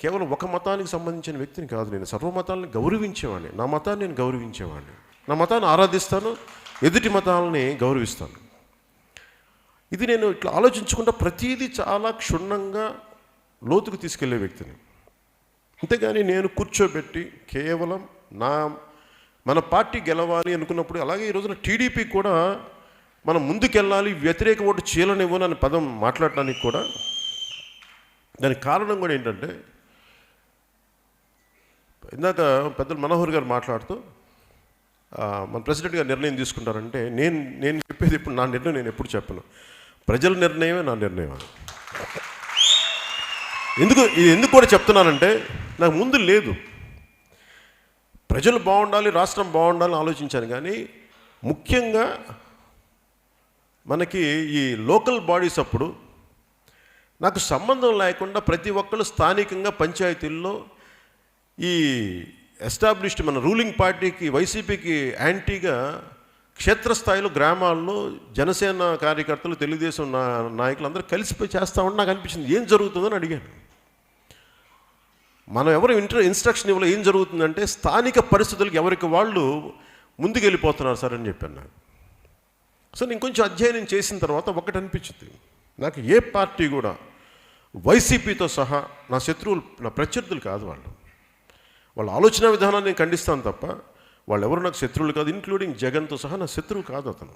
కేవలం ఒక మతానికి సంబంధించిన వ్యక్తిని కాదు. నేను సర్వ మతాలని గౌరవించేవాడిని. నా మతాన్ని నేను గౌరవించేవాడిని. నా మతాన్ని ఆరాధిస్తాను, ఎదుటి మతాలని గౌరవిస్తాను. ఇది నేను ఇట్లా ఆలోచించుకుంటా ప్రతీదీ చాలా క్షుణ్ణంగా లోతుకు తీసుకెళ్లే వ్యక్తిని. అంతేగాని నేను కూర్చోబెట్టి కేవలం మన పార్టీ గెలవాలి అనుకున్నప్పుడు, అలాగే ఈ రోజున టీడీపీ కూడా మనం ముందుకెళ్ళాలి, వ్యతిరేక ఓటు చీలనివ్వను అనే పదం మాట్లాడటానికి కూడా దానికి కారణం కూడా ఏంటంటే, ఇందాక పెద్దలు మనోహర్ గారు మాట్లాడుతూ మన ప్రెసిడెంట్ గారు నిర్ణయం తీసుకుంటారంటే, నేను చెప్పేది ఇప్పుడు నా నిర్ణయం నేను ఎప్పుడు చెప్పను. ప్రజల నిర్ణయమే నా నిర్ణయం. ఎందుకు కూడా చెప్తున్నానంటే, నాకు ముందు లేదు. ప్రజలు బాగుండాలి, రాష్ట్రం బాగుండాలని ఆలోచించాను. కానీ ముఖ్యంగా మనకి ఈ లోకల్ బాడీస్ అప్పుడు నాకు సంబంధం లేకుండా ప్రతి ఒక్కళ్ళు స్థానికంగా పంచాయతీల్లో ఈ ఎస్టాబ్లిష్డ్ మన రూలింగ్ పార్టీకి, వైసీపీకి యాంటీగా క్షేత్రస్థాయిలో గ్రామాల్లో జనసేన కార్యకర్తలు, తెలుగుదేశం నాయకులు అందరూ కలిసిపోయి చేస్తూ ఉంటే నాకు అనిపించింది ఏం జరుగుతుందని అడిగాను. మనం ఎవరు ఇన్స్ట్రక్షన్ ఇవ్వలో ఏం జరుగుతుందంటే, స్థానిక పరిస్థితులకు ఎవరికి వాళ్ళు ముందుకు వెళ్ళిపోతున్నారు సార్ అని చెప్పాను నాకు. సో నేను కొంచెం అధ్యయనం చేసిన తర్వాత ఒకటి అనిపించింది నాకు, ఏ పార్టీ కూడా వైసీపీతో సహా నా శత్రువులు, నా ప్రత్యర్థులు కాదు వాళ్ళు. వాళ్ళ ఆలోచన విధానాన్ని నేను ఖండిస్తాను తప్ప వాళ్ళు ఎవరు నాకు శత్రువులు కాదు. ఇంక్లూడింగ్ జగన్తో సహా నా శత్రువు కాదు అతను.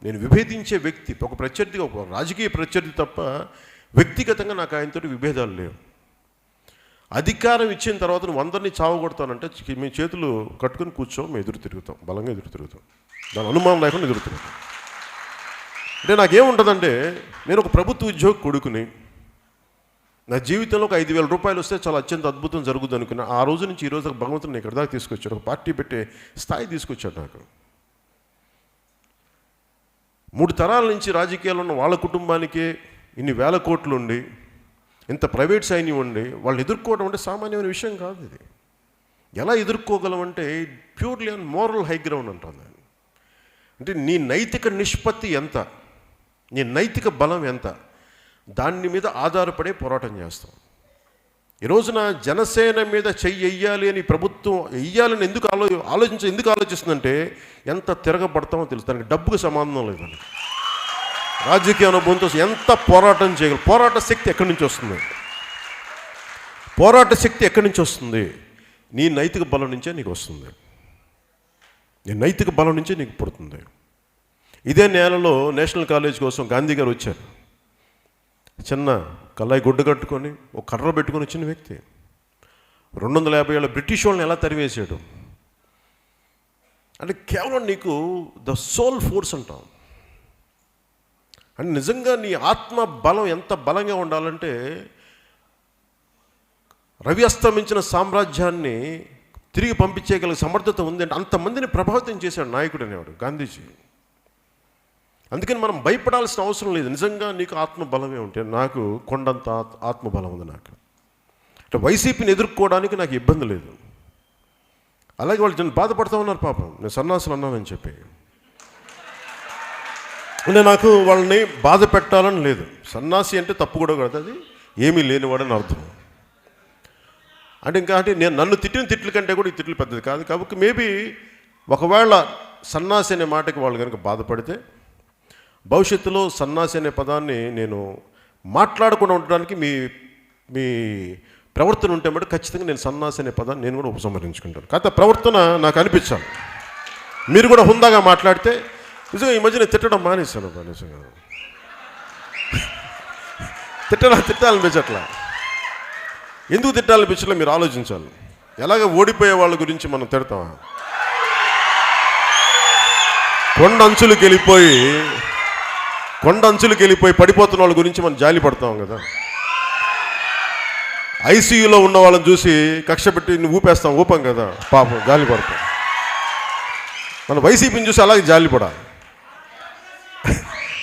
నేను విభేదించే వ్యక్తి, ఒక ప్రత్యర్థి, ఒక రాజకీయ ప్రత్యర్థి తప్ప వ్యక్తిగతంగా నాకు ఆయనతో విభేదాలు లేవు. అధికారం ఇచ్చిన తర్వాత నువ్వు అందరినీ చావగొడతానంటే మేము చేతులు కట్టుకుని కూర్చోం, మేము ఎదురు తిరుగుతాం, బలంగా ఎదురు తిరుగుతాం, దాని అనుమానం లేకుండా ఎదురు తిరుగుతాం. అంటే నాకేముంటుందంటే, నేను ఒక ప్రభుత్వ ఉద్యోగి కొడుకుని, నా జీవితంలో ఒక 5,000 రూపాయలు వస్తే చాలా అత్యంత అద్భుతం జరుగుతుంది అనుకున్నా. ఆ రోజు నుంచి ఈ రోజు భగవంతుని ఇక్కడ దాకా తీసుకొచ్చాడు, ఒక పార్టీ పెట్టే స్థాయి తీసుకొచ్చాడు. నాకు 3 తరాల నుంచి రాజకీయాల్లో ఉన్న వాళ్ళ కుటుంబానికే ఇన్ని వేల కోట్లు ఉండి, ఇంత ప్రైవేట్ సైన్యం ఉండి వాళ్ళు ఎదుర్కోవడం అంటే సామాన్యమైన విషయం కాదు. ఇది ఎలా ఎదుర్కోగలం అంటే purely on moral high ground అంటుంది. అంటే నీ నైతిక నిష్పత్తి ఎంత, నీ నైతిక బలం ఎంత, దాని మీద ఆధారపడే పోరాటం చేస్తాం. ఈ రోజున జనసేన మీద చెయ్యి వెయ్యాలి అని ప్రభుత్వం వెయ్యాలని ఎందుకు ఆలోచిస్తుందంటే ఎంత తిరగబడతామో తెలుసు. దానికి డబ్బుకు సంబంధం లేదండి. రాజకీయ అనుభవంతో ఎంత పోరాటం చేయగలరు. పోరాట శక్తి ఎక్కడి నుంచి వస్తుంది? పోరాట శక్తి ఎక్కడి నుంచి వస్తుంది? నీ నైతిక బలం నుంచే నీకు వస్తుంది. నీ నైతిక బలం నుంచే నీకు పుడుతుంది. ఇదే నేలలో నేషనల్ కాలేజ్ కోసం గాంధీ గారు వచ్చారు. చిన్న కల్లాయి గుడ్డ కట్టుకొని ఒక కర్ర పెట్టుకొని వచ్చిన వ్యక్తి 250 ఏళ్ళ బ్రిటిష్ వాళ్ళని ఎలా తరివేశాడు అంటే కేవలం నీకు ద సోల్ ఫోర్స్ అంటాం. అంటే నిజంగా నీ ఆత్మ బలం ఎంత బలంగా ఉండాలంటే రవి అస్తమించిన సామ్రాజ్యాన్ని తిరిగి పంపించేయగల సమర్థత ఉంది అంటే అంతమందిని ప్రభావితం చేశాడు నాయకుడు అనేవాడు గాంధీజీ. అందుకని మనం భయపడాల్సిన అవసరం లేదు. నిజంగా నీకు ఆత్మబలమే ఉంటే, నాకు కొండంత ఆత్మబలం ఉంది. నాకు అంటే వైసీపీని ఎదుర్కోవడానికి నాకు ఇబ్బంది లేదు. అలాగే వాళ్ళు నేను బాధపడుతూ ఉన్నారు పాపం, నేను సన్నాసులు అన్నానని చెప్పి. అంటే నాకు వాళ్ళని బాధ పెట్టాలని లేదు. సన్నాసి అంటే తప్పు కూడా కాదు, అది ఏమీ లేనివాడని అర్థం. అంటే ఇంకా అంటే నేను నన్ను తిట్టిన తిట్ల కంటే కూడా ఈ తిట్లు పెద్దది కాదు. కాబట్టి మేబీ ఒకవేళ సన్నాసి అనే మాటకి వాళ్ళు కనుక బాధపడితే భవిష్యత్తులో సన్నాసి అనే పదాన్ని నేను మాట్లాడకుండా ఉండడానికి మీ ప్రవర్తన ఉంటే మటు ఖచ్చితంగా నేను సన్నాసి అనే పదాన్ని నేను కూడా ఉపసంహరించుకుంటాను. కాకపోతే ప్రవర్తన నాకు అనిపించాలి. మీరు కూడా హుందాగా మాట్లాడితే నిజంగా ఈ మధ్య నేను తిట్టడం మానేశాను. నిజంగా తిట్టాలనిపించట్లా. ఎందుకు తిట్టాలనిపించట్లా మీరు ఆలోచించాలి. ఎలాగ ఓడిపోయే వాళ్ళ గురించి మనం తిడతామా? కొండ అంచులకు వెళ్ళిపోయి పడిపోతున్న వాళ్ళ గురించి మనం జాలి పడతాం కదా. ఐసీయూలో ఉన్న వాళ్ళని చూసి కక్ష పెట్టి ఊపాం కదా, పాపం జాలి పడతాం. మన వైసీపీని చూసి అలాగే జాలి పడాలి.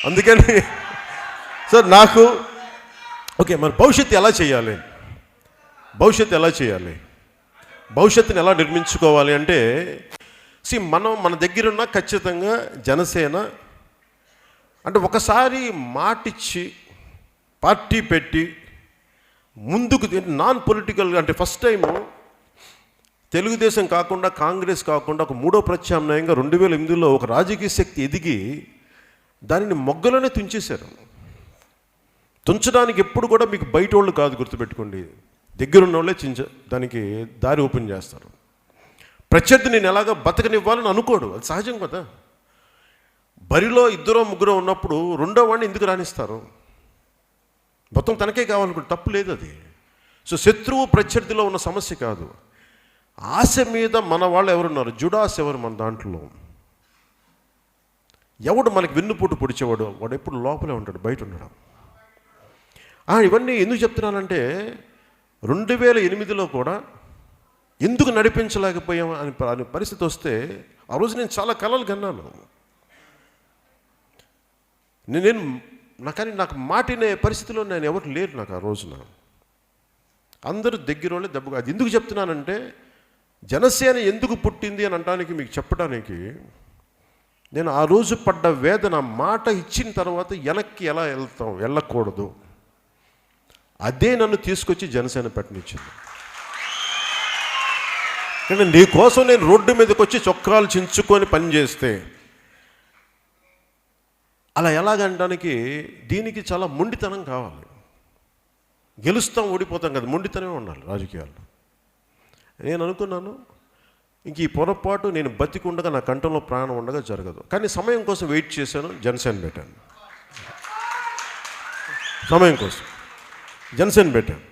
అందుకని సార్ నాకు ఓకే, మరి భవిష్యత్తు ఎలా చేయాలి, భవిష్యత్తుని ఎలా నిర్మించుకోవాలి అంటే మనం మన దగ్గరున్న ఖచ్చితంగా జనసేన అంటే ఒకసారి మాటిచ్చి పార్టీ పెట్టి ముందుకు నాన్ పొలిటికల్ అంటే ఫస్ట్ టైము తెలుగుదేశం కాకుండా కాంగ్రెస్ కాకుండా ఒక మూడో ప్రత్యామ్నాయంగా 2008లో ఒక రాజకీయ శక్తి ఎదిగి దానిని మొగ్గలోనే తుంచేశారు. తుంచడానికి ఎప్పుడు కూడా మీకు బయట వాళ్ళు కాదు, గుర్తుపెట్టుకోండి, దగ్గరున్న వాళ్ళే దానికి దారి ఓపెన్ చేస్తారు. ప్రత్యర్థి నేను ఎలాగ బతకనివ్వాలని అనుకోడు, అది సహజం కదా. బరిలో 2-3 ఉన్నప్పుడు రెండో వాడిని ఎందుకు రాణిస్తారు? మొత్తం తనకే కావాలనుకుంటే తప్పు లేదు అది. సో శత్రువు ప్రత్యర్థిలో ఉన్న సమస్య కాదు. ఆశ మీద మన వాళ్ళు ఎవరున్నారు? జుడాస్ ఎవరు మన దాంట్లో? ఎవడు మనకి వెన్నుపోటు పొడిచేవాడు? వాడు ఎప్పుడు లోపలే ఉంటాడు, బయట ఉండడం. ఇవన్నీ ఎందుకు చెప్తున్నానంటే 2008లో కూడా ఎందుకు నడిపించలేకపోయాం అని పరిస్థితి వస్తే ఆ రోజు నేను చాలా కలలు కన్నాను. కానీ నాకు మాటినే పరిస్థితిలో నేను ఎవరు లేరు నాకు ఆ రోజున. అందరూ దగ్గర వాళ్ళే దెబ్బగా. అది ఎందుకు చెప్తున్నానంటే జనసేన ఎందుకు పుట్టింది అని అనడానికి మీకు చెప్పడానికి నేను ఆ రోజు పడ్డ వేదన, మాట ఇచ్చిన తర్వాత వెనక్కి ఎలా వెళ్ళకూడదు, అదే నన్ను తీసుకొచ్చి జనసేన పెట్టనిచ్చింది. కానీ నీ కోసం నేను రోడ్డు మీదకి వచ్చి చొక్కాలు చించుకొని పనిచేస్తే అలా ఎలాగనడానికి దీనికి చాలా మొండితనం కావాలి. గెలుస్తాం ఓడిపోతాం కదా, మొండితనమే ఉండాలి రాజకీయాల్లో. నేను అనుకున్నాను ఇంక ఈ పొరపాటు నేను బతికుండగా నా కంఠంలో ప్రాణం ఉండగా జరగదు. కానీ సమయం కోసం వెయిట్ చేశాను, జనసేన పెట్టాను. సమయం కోసం జనసేన పెట్టాను.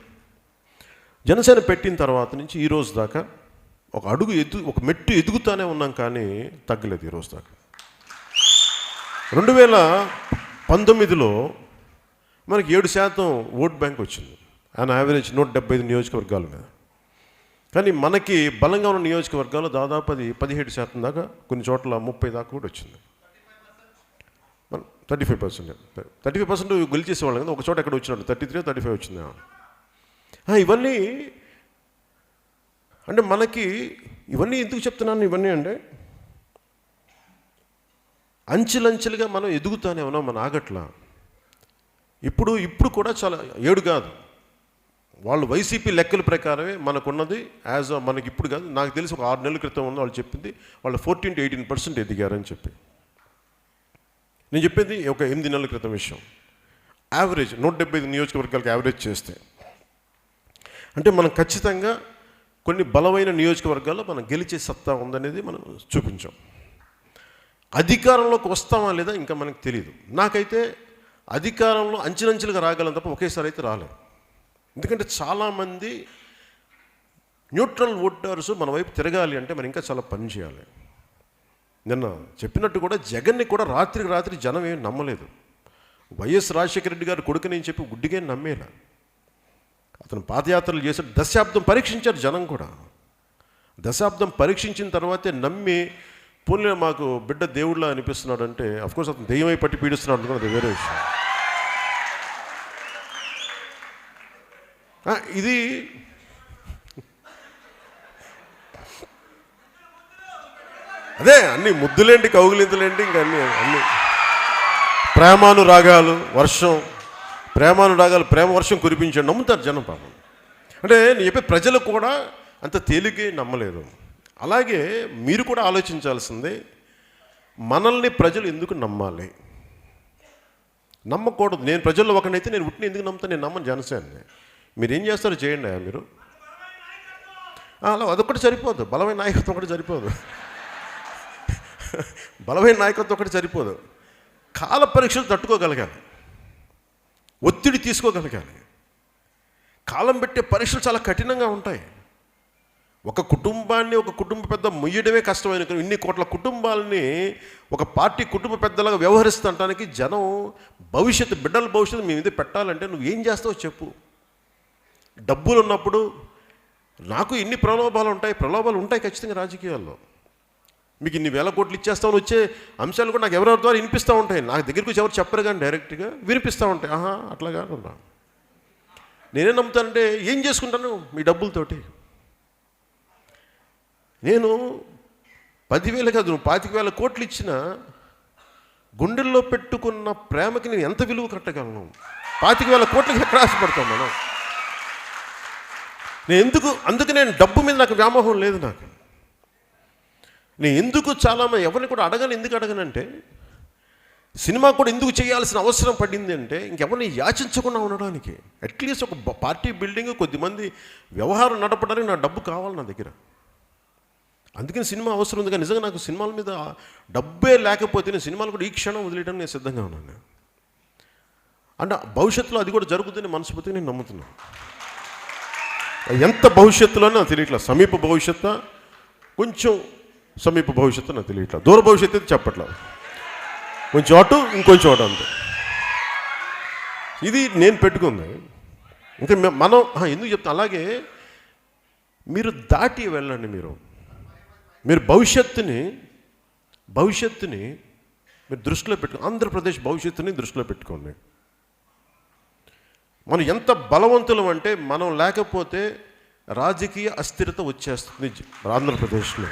జనసేన పెట్టిన తర్వాత నుంచి ఈ రోజు దాకా ఒక మెట్టు ఎదుగుతానే ఉన్నాం, కానీ తగ్గలేదు ఈ రోజు దాకా. 2019లో మనకి 7% ఓట్ బ్యాంక్ వచ్చింది, ఆయన యావరేజ్ 175 నియోజకవర్గాల మీద. కానీ మనకి బలంగా ఉన్న నియోజకవర్గాలు దాదాపు అది 17% దాకా, కొన్ని చోట్ల 30 దాకా కూడా వచ్చింది. 35% గెలిచేసేవాళ్ళం కదా, ఒక చోట ఎక్కడ వచ్చినట్టు 33-35 వచ్చింది. ఇవన్నీ అంటే మనకి ఇవన్నీ ఎందుకు చెప్తున్నాను, ఇవన్నీ అంటే అంచెలంచెలుగా మనం ఎదుగుతానే ఉన్నాం, మన ఆగట్లా. ఇప్పుడు కూడా చాలా 7 కాదు, వాళ్ళు వైసీపీ లెక్కల ప్రకారమే మనకున్నది మనకి ఇప్పుడు కాదు, నాకు తెలిసి ఒక 6 నెలల క్రితం ఉన్న వాళ్ళు చెప్పింది వాళ్ళు 14-18% ఎదిగారని చెప్పి. నేను చెప్పేది ఒక 8 నెలల క్రితం విషయం. యావరేజ్ 175 నియోజకవర్గాలకు యావరేజ్ చేస్తే అంటే మనం ఖచ్చితంగా కొన్ని బలమైన నియోజకవర్గాల్లో మనం గెలిచే సత్తా ఉందనేది మనం చూపించాం. అధికారంలోకి వస్తామా లేదా ఇంకా మనకు తెలియదు. నాకైతే అధికారంలో అంచెలంచెలుగా రాగలం తప్ప ఒకేసారి అయితే రాలేదు. ఎందుకంటే చాలామంది న్యూట్రల్ ఓటర్స్ మన వైపు తిరగాలి అంటే మనం ఇంకా చాలా పని చేయాలి. నిన్న చెప్పినట్టు కూడా జగన్ని కూడా రాత్రికి రాత్రి జనం ఏం నమ్మలేదు. వైఎస్ రాజశేఖర రెడ్డి గారు కొడుకుని చెప్పి గుడ్డిగా నమ్మేలా. అతను పాదయాత్రలు చేశాడు, దశాబ్దం పరీక్షించారు జనం కూడా. దశాబ్దం పరీక్షించిన తర్వాతే నమ్మి పోనీ మాకు బిడ్డ దేవుళ్ళ అనిపిస్తున్నాడు అంటే, అఫ్కోర్స్ అతను దెయ్యమై పట్టి పీడిస్తున్నాడు అనుకున్నది, అది వేరే విషయం. ఇది అదే అన్ని ముద్దులేంటి, కౌగులింతలేంటి, ఇంకా అన్ని ప్రేమానురాగాలు వర్షం, ప్రేమానురాగాలు, ప్రేమ వర్షం కురిపించాడు, నమ్ముతారు జనం పాపం. అంటే నేను చెప్పే ప్రజలు కూడా అంత తేలికే నమ్మలేదు. అలాగే మీరు కూడా ఆలోచించాల్సిందే, మనల్ని ప్రజలు ఎందుకు నమ్మాలి? నమ్మకూడదు. నేను ప్రజల్లో ఒకనైతే నేను ఉట్టిని ఎందుకు నమ్ముతాను? నేను నమ్మను జనసేనని. మీరు ఏం చేస్తారో చేయండి. మీరు అలా అదొక్కటి సరిపోదు, బలమైన నాయకత్వం ఒకటి సరిపోదు. బలమైన నాయకత్వం ఒకటి సరిపోదు. కాల పరీక్షలు తట్టుకోగలగాలి, ఒత్తిడి తీసుకోగలగాలి. కాలం పెట్టే పరీక్షలు చాలా కఠినంగా ఉంటాయి. ఒక కుటుంబాన్ని, ఒక కుటుంబ పెద్ద మొయ్యడమే కష్టమైన ఇన్ని కోట్ల కుటుంబాలని ఒక పార్టీ కుటుంబ పెద్దలాగా వ్యవహరిస్తుంటానికి జనం భవిష్యత్తు, బిడ్డల భవిష్యత్తు మీ మీద పెట్టాలంటే నువ్వు ఏం చేస్తావో చెప్పు. డబ్బులు ఉన్నప్పుడు నాకు ఇన్ని ప్రలోభాలు ఉంటాయి ఖచ్చితంగా రాజకీయాల్లో. మీకు ఇన్ని వేల కోట్లు ఇచ్చేస్తామని వచ్చే అంశాలు కూడా నాకు ఎవరెవరి ద్వారా వినిపిస్తూ ఉంటాయి. నాకు దగ్గరికి వచ్చి ఎవరు చెప్పరు కానీ డైరెక్ట్గా వినిపిస్తూ ఉంటాయి. అట్లా కాకుండా నేనే నమ్ముతానంటే ఏం చేసుకుంటాను మీ డబ్బులతోటి? నేను 10,000 కాదు, 25,000 కోట్లు ఇచ్చిన గుండెల్లో పెట్టుకున్న ప్రేమకి నేను ఎంత విలువ కట్టగలను? 25,000 కోట్లకి ఎక్కడ ఆశపడతాను మనం? అందుకు నేను డబ్బు మీద నాకు వ్యామోహం లేదు. నేను ఎందుకు చాలామంది ఎవరిని కూడా ఎందుకు అడగనంటే, సినిమా కూడా ఎందుకు చేయాల్సిన అవసరం పడింది అంటే ఇంకెవరిని యాచించకుండా ఉండడానికి. అట్లీస్ట్ ఒక పార్టీ బిల్డింగ్, కొద్దిమంది వ్యవహారం నడపడానికి నా డబ్బు కావాలి నా దగ్గర. అందుకని సినిమా అవసరం ఉంది. కానీ నిజంగా నాకు సినిమాల మీద డబ్బే లేకపోతే నేను సినిమాలు కూడా ఈ క్షణం వదిలేయడం నేను సిద్ధంగా ఉన్నాను. అంటే భవిష్యత్తులో అది కూడా జరుగుతుందని మనస్ఫూర్తిగా నేను నమ్ముతున్నాను. ఎంత భవిష్యత్తులో నాకు తెలియట్లా, సమీప భవిష్యత్తు, కొంచెం సమీప భవిష్యత్తు నాకు తెలియట్లా, దూర భవిష్యత్తు అయితే చెప్పట్లేదు, కొంచెం అటు ఇంకొంచెం అటు అంతే. ఇది నేను పెట్టుకుంది. ఇంకా మనం ఎందుకు చెప్తాం, అలాగే మీరు దాటి వెళ్ళండి. మీరు భవిష్యత్తుని మీరు దృష్టిలో పెట్టుకో. ఆంధ్రప్రదేశ్ భవిష్యత్తుని దృష్టిలో పెట్టుకోండి. మనం ఎంత బలవంతులం అంటే మనం లేకపోతే రాజకీయ అస్థిరత వచ్చేస్తుంది ఆంధ్రప్రదేశ్లో.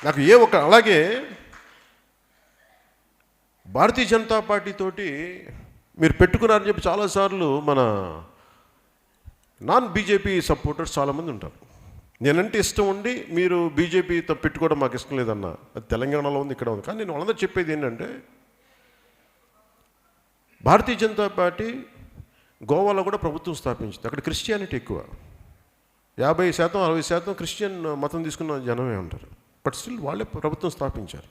నాకు అలాగే భారతీయ జనతా పార్టీ తోటి మీరు పెట్టుకున్నారని చెప్పి చాలాసార్లు మన నాన్ బీజేపీ సపోర్టర్స్ చాలామంది ఉంటారు. నేనంటే ఇష్టం ఉండి మీరు బీజేపీతో పెట్టుకోవడం మాకు ఇష్టం లేదన్న, అది తెలంగాణలో ఉంది, ఇక్కడ ఉంది. కానీ నేను వాళ్ళందరూ చెప్పేది ఏంటంటే, భారతీయ జనతా పార్టీ గోవాలో కూడా ప్రభుత్వం స్థాపించింది. అక్కడ క్రిస్టియానిటీ ఎక్కువ, 50% 60% క్రిస్టియన్ మతం తీసుకున్న జనమే ఉంటారు. బట్ స్టిల్ వాళ్ళే ప్రభుత్వం స్థాపించారు.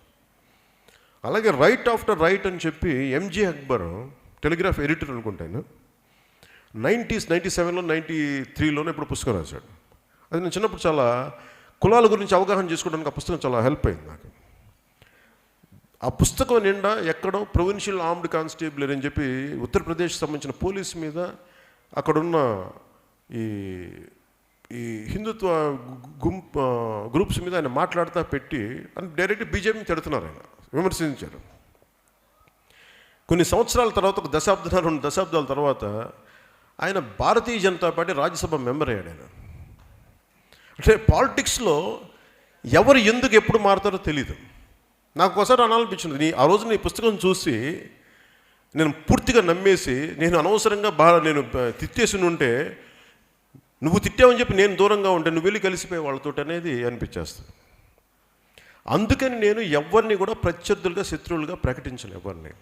అలాగే రైట్ ఆఫ్టర్ రైట్ అని చెప్పి ఎంజే అక్బర్ టెలిగ్రాఫ్ ఎడిటర్ అనుకుంటాను, 97లో 93లోనే ఇప్పుడు పుస్తకం రాశాడు. అది నేను చిన్నప్పుడు చాలా కులాల గురించి అవగాహన చేసుకోవడానికి ఆ పుస్తకం చాలా హెల్ప్ అయింది నాకు. ఆ పుస్తకం నిండా ఎక్కడో ప్రొవిన్షియల్ ఆర్మ్డ్ కానిస్టేబుల్ అని చెప్పి ఉత్తరప్రదేశ్ సంబంధించిన పోలీస్ మీద అక్కడున్న ఈ హిందుత్వ గ్రూప్స్ మీద ఆయన మాట్లాడుతూ పెట్టి అని డైరెక్ట్ బీజేపీని తిడుతున్నారు, ఆయన విమర్శించారు. కొన్ని సంవత్సరాల తర్వాత, ఒక దశాబ్దాలు 2 దశాబ్దాల తర్వాత ఆయన భారతీయ జనతా పార్టీ రాజ్యసభ మెంబర్ అయ్యాడు. ఆయన అంటే పాలిటిక్స్లో ఎవరు ఎందుకు ఎప్పుడు మారుతారో తెలీదు. నాకు ఒకసారి అనాలనిపించింది, ఆ రోజు నీ పుస్తకం చూసి నేను పూర్తిగా నమ్మేసి నేను అనవసరంగా నేను తిట్టేసి ఉంటే, నువ్వు తిట్టావని చెప్పి నేను దూరంగా ఉంటే నువ్వు వెళ్ళి కలిసిపోయే వాళ్ళతో అనేది అనిపించేస్తుంది. అందుకని నేను ఎవరిని కూడా ప్రత్యర్థులుగా శత్రువులుగా ప్రకటించను. ఎవరిని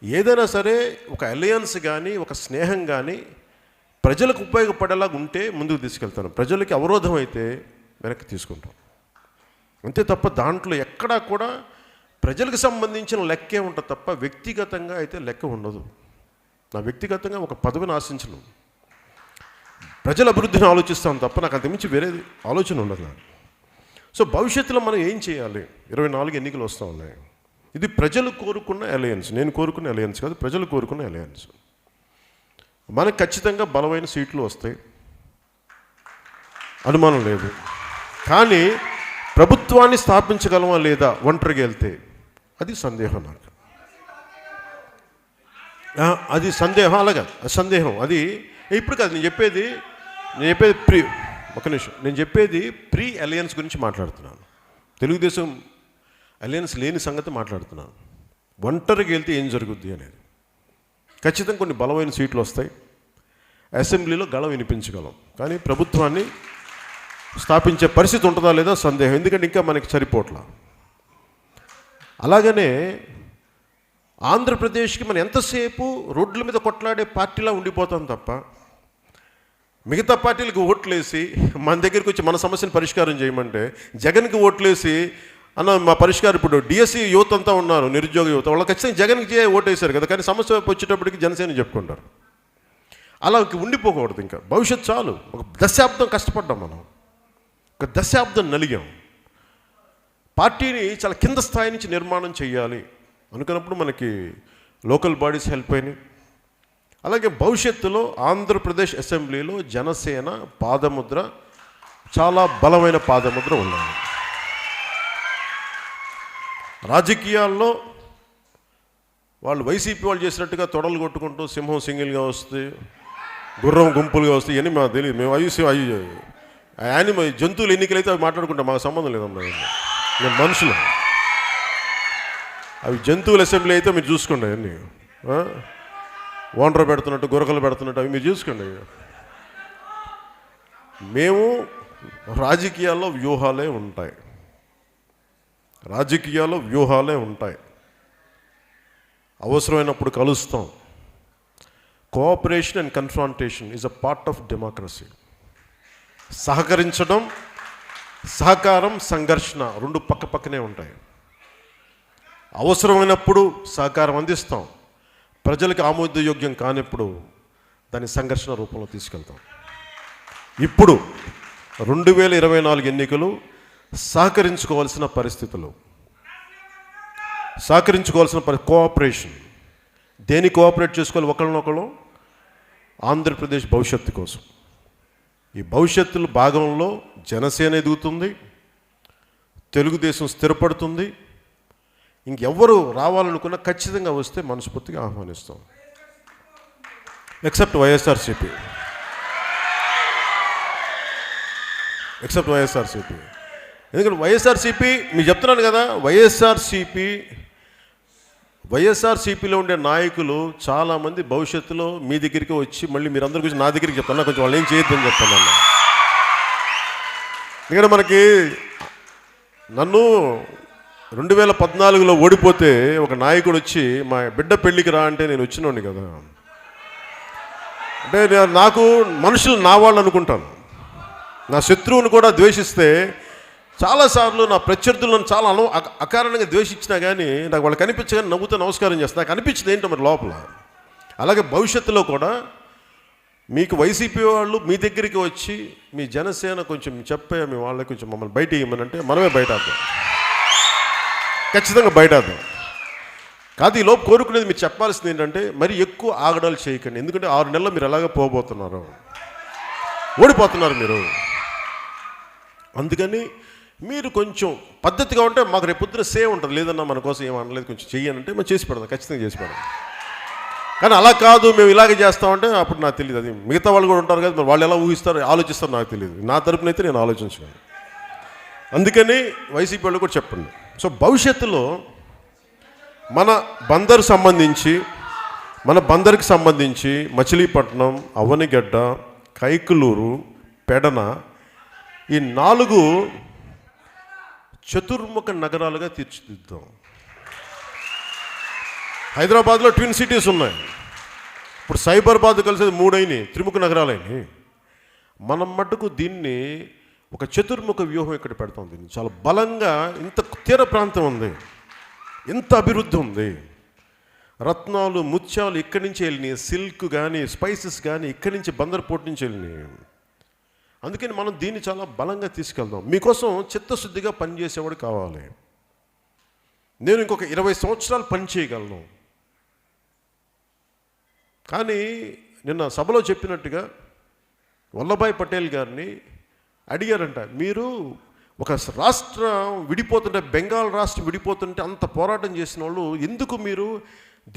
ఏదైనా సరే ఒక అలయన్స్ కానీ ఒక స్నేహం కానీ ప్రజలకు ఉపయోగపడేలాగా ఉంటే ముందుకు తీసుకెళ్తాను. ప్రజలకి అవరోధం అయితే వెనక్కి తీసుకుంటాం, అంతే తప్ప దాంట్లో ఎక్కడా కూడా ప్రజలకు సంబంధించిన లెక్కే ఉంటుంది తప్ప వ్యక్తిగతంగా అయితే లెక్క ఉండదు. నా వ్యక్తిగతంగా ఒక పదవిని ఆశించను, ప్రజల అభివృద్ధిని ఆలోచిస్తాను తప్ప నాకు అంతమించి వేరే ఆలోచన ఉండదు నాకు. సో భవిష్యత్తులో మనం ఏం చేయాలి? 24 ఎన్నికలు వస్తూ ఉన్నాయి. ఇది ప్రజలు కోరుకున్న అలయన్స్, నేను కోరుకున్న అలయన్స్ కాదు, ప్రజలు కోరుకున్న అలయన్స్. మనకు ఖచ్చితంగా బలమైన సీట్లు వస్తాయి, అనుమానం లేదు. కానీ ప్రభుత్వాన్ని స్థాపించగలమా లేదా ఒంటరిగా వెళ్తే, అది సందేహం నాకు. అది సందేహం, అలాగా సందేహం. అది ఇప్పుడు కాదు నేను చెప్పేది నేను చెప్పేది ప్రీ అలయన్స్ గురించి మాట్లాడుతున్నాను. తెలుగుదేశం అలయన్స్ లేని సంగతి మాట్లాడుతున్నాను. ఒంటరికి వెళ్తే ఏం జరుగుద్ది అనేది. ఖచ్చితంగా కొన్ని బలమైన సీట్లు వస్తాయి, అసెంబ్లీలో గళం వినిపించగలం. కానీ ప్రభుత్వాన్ని స్థాపించే పరిస్థితి ఉంటుందా లేదా సందేహం, ఎందుకంటే ఇంకా మనకి సరిపోట్ల. అలాగనే ఆంధ్రప్రదేశ్కి మనం ఎంతసేపు రోడ్ల మీద కొట్లాడే పార్టీలా ఉండిపోతాం తప్ప, మిగతా పార్టీలకు ఓట్లేసి మన దగ్గరికి వచ్చి మన సమస్యను పరిష్కారం చేయమంటే, జగన్కి ఓట్లేసి అన్న మా పరిష్కారం, ఇప్పుడు డిఎస్సి యువత అంతా ఉన్నారు, నిరుద్యోగ యువత, వాళ్ళు ఖచ్చితంగా జగన్కి ఓటేశారు కదా, కానీ సమస్య వచ్చేటప్పటికి జనసేన చెప్పుకుంటారు. అలా ఉండిపోకూడదు. ఇంకా భవిష్యత్తు చాలు. ఒక దశాబ్దం కష్టపడ్డాం మనం, ఒక దశాబ్దం నలిగాం. పార్టీని చాలా కింద స్థాయి నుంచి నిర్మాణం చేయాలి అనుకున్నప్పుడు మనకి లోకల్ బాడీస్ హెల్ప్ అయినాయి. అలాగే భవిష్యత్తులో ఆంధ్రప్రదేశ్ అసెంబ్లీలో జనసేన పాదముద్ర, చాలా బలమైన పాదముద్ర ఉండాలి. రాజకీయాల్లో వాళ్ళు వైసీపీ వాళ్ళు చేసినట్టుగా తొడలు కొట్టుకుంటూ సింహం సింగిల్గా వస్తే, గుర్రం గుంపులుగా వస్తే, ఇవన్నీ మాకు తెలియదు. మేము యానిమల్ జంతువులు ఎన్నికలైతే అవి మాట్లాడుకుంటాం, మాకు సంబంధం లేదమ్మా. నేను మనుషులు, అవి జంతువుల అసెంబ్లీ అయితే మీరు చూసుకోండి. అవన్నీ ఓనర్ పెడుతున్నట్టు, గురకలు పెడుతున్నట్టు అవి మీరు చూసుకోండి. మేము రాజకీయాల్లో వ్యూహాలే ఉంటాయి, రాజకీయాల్లో వ్యూహాలే ఉంటాయి. అవసరమైనప్పుడు కలుస్తాం. Cooperation and confrontation is a part of democracy. సహకరించడం, సహకారం, సంఘర్షణ రెండు పక్క పక్కనే ఉంటాయి. అవసరమైనప్పుడు సహకారం అందిస్తాం, ప్రజలకు ఆమోదయోగ్యం కానిప్పుడు దాన్ని సంఘర్షణ రూపంలో తీసుకెళ్తాం. ఇప్పుడు 2024 ఎన్నికలు సహకరించుకోవాల్సిన పరిస్థితులు, కోఆపరేషన్. దేని కోఆపరేట్ చేసుకోవాలి? ఒకళ్ళనొకళ్ళు ఆంధ్రప్రదేశ్ భవిష్యత్తు కోసం. ఈ భవిష్యత్తు భాగంలో జనసేన ఎదుగుతుంది, తెలుగుదేశం స్థిరపడుతుంది. ఇంకెవ్వరు రావాలనుకున్నా ఖచ్చితంగా వస్తే మనస్ఫూర్తిగా ఆహ్వానిస్తాం, ఎక్సెప్ట్ వైఎస్ఆర్సీపీ. ఎందుకంటే వైఎస్ఆర్సీపీ మీకు చెప్తున్నాను కదా, వైఎస్ఆర్సీపీలో ఉండే నాయకులు చాలామంది భవిష్యత్తులో మీ దగ్గరికి వచ్చి మళ్ళీ మీరందరి గురించి నా దగ్గరికి చెప్తాను, కొంచెం వాళ్ళు ఏం చేయొద్దని చెప్తాను. ఎందుకంటే మనకి నన్ను 2014లో ఓడిపోతే ఒక నాయకుడు వచ్చి మా బిడ్డ పెళ్ళికి రా అంటే నేను వచ్చినోడిని కదా. అంటే నాకు మనుషులు నా వాళ్ళు అనుకుంటాను. నా శత్రువుని కూడా ద్వేషిస్తే చాలాసార్లు నా ప్రత్యర్థులను చాలా అకారణంగా ద్వేషించినా కానీ నాకు వాళ్ళు కనిపించగానే నవ్వుతూ నమస్కారం చేస్తాను. నాకు అనిపించింది ఏంటో మరి లోపల. అలాగే భవిష్యత్తులో కూడా మీకు వైసీపీ వాళ్ళు మీ దగ్గరికి వచ్చి మీ జనసేన కొంచెం చెప్పే మీ వాళ్ళకి కొంచెం మమ్మల్ని బయట ఇవ్వమనంటే మనమే బయట ఆద్దాం, ఖచ్చితంగా బయట ఆద్దాం. కాదు, ఈ లోపు కోరుకునేది మీరు చెప్పాల్సింది ఏంటంటే మరి ఎక్కువ ఆగడాలు చేయకండి. ఎందుకంటే 6 నెలలు మీరు ఎలాగ పోబోతున్నారు, ఓడిపోతున్నారు మీరు. అందుకని మీరు కొంచెం పద్ధతిగా ఉంటే మాకు రేపు పొద్దున సేవ్ ఉంటుంది. లేదన్నా మన కోసం ఏం అనలేదు, కొంచెం చెయ్యనంటే మేము చేసి పెడదాం, ఖచ్చితంగా చేసి పెడదాం. కానీ అలా కాదు మేము ఇలాగే చేస్తామంటే అప్పుడు నాకు తెలియదు. అది మిగతా వాళ్ళు కూడా ఉంటారు కదా, మరి వాళ్ళు ఎలా ఊహిస్తారు ఆలోచిస్తారు నాకు తెలియదు. నా తరపున అయితే నేను ఆలోచించను. అందుకని వైసీపీ వాళ్ళు కూడా చెప్పండి. సో భవిష్యత్తులో మన బందర్కి సంబంధించి మచిలీపట్నం, అవనిగడ్డ, కైకులూరు, పెడన ఈ 4 చతుర్ముఖ నగరాలుగా తీర్చిదిద్దాం. హైదరాబాద్లో ట్విన్ సిటీస్ ఉన్నాయి. ఇప్పుడు సైబరాబాద్ కలిసేది 3 అయినాయి, త్రిముఖ నగరాలైనవి. మనం మటుకు దీన్ని ఒక చతుర్ముఖ వ్యూహం ఇక్కడ పెడతాం. దీన్ని చాలా బలంగా, ఇంత తీర ప్రాంతం ఉంది, ఇంత అభివృద్ధి ఉంది, రత్నాలు ముత్యాలు ఇక్కడి నుంచి వెళ్ళినాయి, సిల్క్ కానీ స్పైసెస్ కానీ ఇక్కడి నుంచి బందర్ పోర్ట్ నుంచి వెళ్ళినాయి. అందుకని మనం దీన్ని చాలా బలంగా తీసుకెళ్దాం. మీకోసం చిత్తశుద్ధిగా పనిచేసేవాడు కావాలి. నేను ఇంకొక 20 సంవత్సరాలు పని చేయగలను. కానీ నిన్న సభలో చెప్పినట్టుగా వల్లభాయ్ పటేల్ గారిని అడిగారంట, మీరు ఒక రాష్ట్రం విడిపోతుంటే, బెంగాల్ రాష్ట్రం విడిపోతుంటే అంత పోరాటం చేసిన వాళ్ళు ఎందుకు మీరు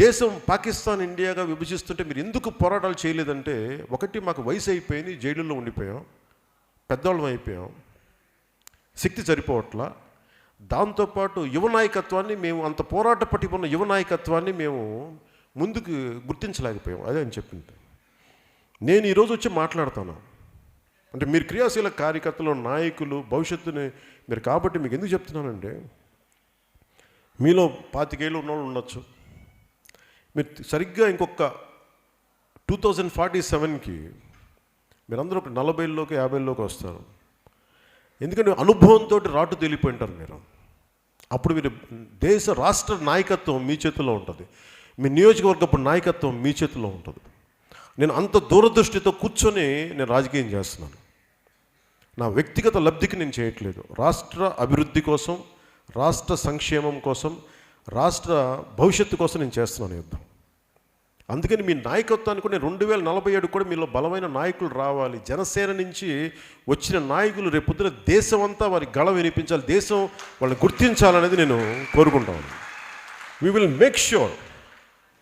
దేశం పాకిస్తాన్ ఇండియాగా విభజిస్తుంటే మీరు ఎందుకు పోరాటాలు చేయలేదంటే, ఒకటి మాకు వయసు అయిపోయింది, జైలులో ఉండిపోయాం, పెద్దవాళ్ళం అయిపోయాం, శక్తి సరిపోవట్లా. దాంతోపాటు యువ నాయకత్వాన్ని మేము, అంత పోరాట పట్టి ఉన్న యువ నాయకత్వాన్ని మేము ముందుకు గుర్తించలేకపోయాం. అదే అని చెప్పింది. నేను ఈరోజు వచ్చి మాట్లాడతాను అంటే మీరు క్రియాశీల కార్యకర్తలు, నాయకులు, భవిష్యత్తుని మీరు కాబట్టి మీకు ఎందుకు చెప్తున్నానంటే, మీలో 25 ఏళ్ళు ఉన్నవాళ్ళు ఉండొచ్చు. మీరు సరిగ్గా ఇంకొక 2047కి మీరందరూ ఒక 40లోకి 50లోకి వస్తారు. ఎందుకంటే అనుభవంతో రాటు తేలిపోయి ఉంటారు మీరు. అప్పుడు మీరు రాష్ట్ర నాయకత్వం మీ చేతిలో ఉంటుంది, మీ నియోజకవర్గపు నాయకత్వం మీ చేతిలో ఉంటుంది. నేను అంత దూరదృష్టితో కూర్చొని నేను రాజకీయం చేస్తున్నాను. నా వ్యక్తిగత లబ్ధికి నేను చేయట్లేదు. రాష్ట్ర అభివృద్ధి కోసం, రాష్ట్ర సంక్షేమం కోసం, రాష్ట్ర భవిష్యత్తు కోసం నేను చేస్తున్నాను యుద్ధం. అందుకని మీ నాయకత్వాన్ని కూడా 2047 కూడా మీలో బలమైన నాయకులు రావాలి. జనసేన నుంచి వచ్చిన నాయకులు రేపొద్దున దేశం అంతా వారి గళం వినిపించాలి, దేశం వాళ్ళని గుర్తించాలనేది నేను కోరుకుంటాను. We will make sure.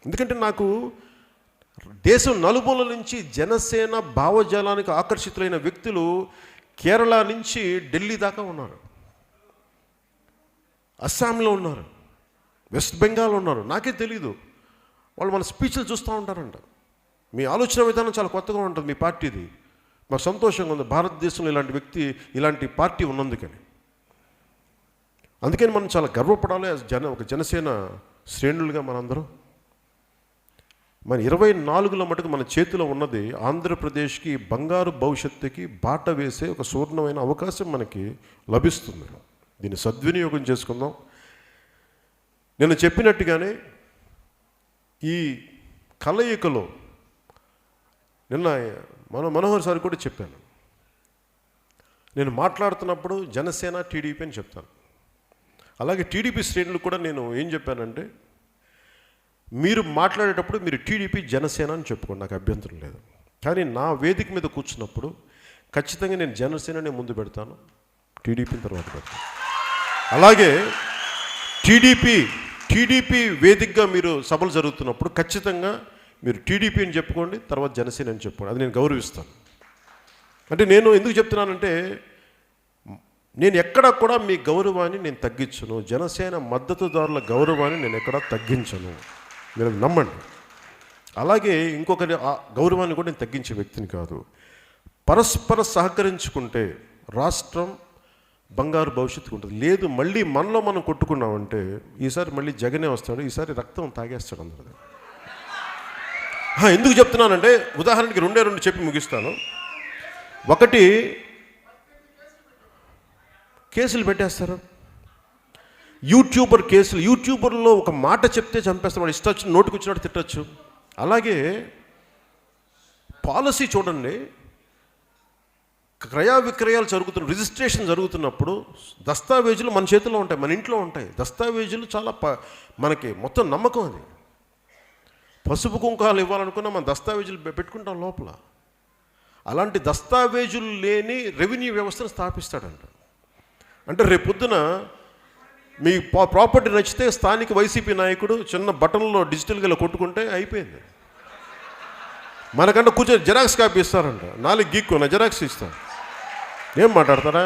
ఎందుకంటే నాకు దేశం నలుమూల నుంచి జనసేన భావజాలానికి ఆకర్షితులైన వ్యక్తులు కేరళ నుంచి ఢిల్లీ దాకా ఉన్నారు, అస్సాంలో ఉన్నారు, వెస్ట్ బెంగాల్ ఉన్నారు. నాకే తెలీదు. వాళ్ళు మన స్పీచ్లు చూస్తూ ఉంటారంట. మీ ఆలోచన విధానం చాలా కొత్తగా ఉంటుంది మీ పార్టీది. మాకు సంతోషంగా ఉంది భారతదేశంలో ఇలాంటి పార్టీ ఉన్నందుకని. అందుకని మనం చాలా గర్వపడాలి ఒక జనసేన శ్రేణులుగా మనందరం. మన 24లో మటుకు మన చేతిలో ఉన్నది ఆంధ్రప్రదేశ్కి బంగారు భవిష్యత్తుకి బాట వేసే ఒక సువర్ణమైన అవకాశం మనకి లభిస్తుంది. దీన్ని సద్వినియోగం చేసుకుందాం. నేను చెప్పినట్టుగానే ఈ కలయికలో నిన్న మనోహర్ సార్ కూడా చెప్పాను, నేను మాట్లాడుతున్నప్పుడు జనసేన టీడీపీ అని చెప్తాను. అలాగే టీడీపీ శ్రేణులు కూడా నేను ఏం చెప్పానంటే, మీరు మాట్లాడేటప్పుడు మీరు టీడీపీ జనసేన అని చెప్పుకోండి, నాకు అభ్యంతరం లేదు. కానీ నా వేదిక మీద కూర్చున్నప్పుడు ఖచ్చితంగా నేను జనసేననే ముందు పెడతాను, టీడీపీని తర్వాత పెడతాను. అలాగే టీడీపీ వేదికగా మీరు సభలు జరుగుతున్నప్పుడు ఖచ్చితంగా మీరు టీడీపీ అని చెప్పుకోండి, తర్వాత జనసేన అని చెప్పుకోండి. అది నేను గౌరవిస్తాను. అంటే నేను ఎందుకు చెప్తున్నానంటే, నేను ఎక్కడా కూడా మీ గౌరవాన్ని నేను తగ్గించను, జనసేన మద్దతుదారుల గౌరవాన్ని నేను ఎక్కడా తగ్గించను, మీరు నమ్మండి. అలాగే ఇంకొకరి గౌరవాన్ని కూడా నేను తగ్గించే వ్యక్తిని కాదు. పరస్పర సహకరించుకుంటే రాష్ట్రం బంగారు భవిష్యత్తు ఉంటుంది. లేదు మళ్ళీ మనలో మనం కొట్టుకున్నామంటే ఈసారి మళ్ళీ జగనే వస్తాడు, ఈసారి రక్తం తాగేస్తాడు అందరూ. ఎందుకు చెప్తున్నానంటే ఉదాహరణకి రెండు చెప్పి ముగిస్తాను. ఒకటి, కేసులు పెట్టేస్తారు. యూట్యూబర్లో ఒక మాట చెప్తే చంపేస్తారు. వాడు ఇష్టం వచ్చిన నోటికి వచ్చినట్టు తిట్టచ్చు. అలాగే పాలసీ చూడండి, క్రయ విక్రయాలు రిజిస్ట్రేషన్ జరుగుతున్నప్పుడు దస్తావేజులు మన చేతిలో ఉంటాయి, మన ఇంట్లో ఉంటాయి. దస్తావేజులు చాలా మనకి మొత్తం నమ్మకం. అది పసుపు కుంకాలు ఇవ్వాలనుకున్నా మన దస్తావేజులు పెట్టుకుంటాం లోపల. అలాంటి దస్తావేజులు లేని రెవెన్యూ వ్యవస్థను స్థాపిస్తాడంట. అంటే రేపొద్దున మీ ప్రాపర్టీ నచ్చితే స్థానిక వైసీపీ నాయకుడు చిన్న బటన్లో డిజిటల్గా కొట్టుకుంటే అయిపోయింది. మనకంటే కూర్చొని జెరాక్స్ కాపీ ఇస్తారంట. 4 గీక్కున్నా జెరాక్స్ ఇస్తారు. ఏం మాట్లాడతారా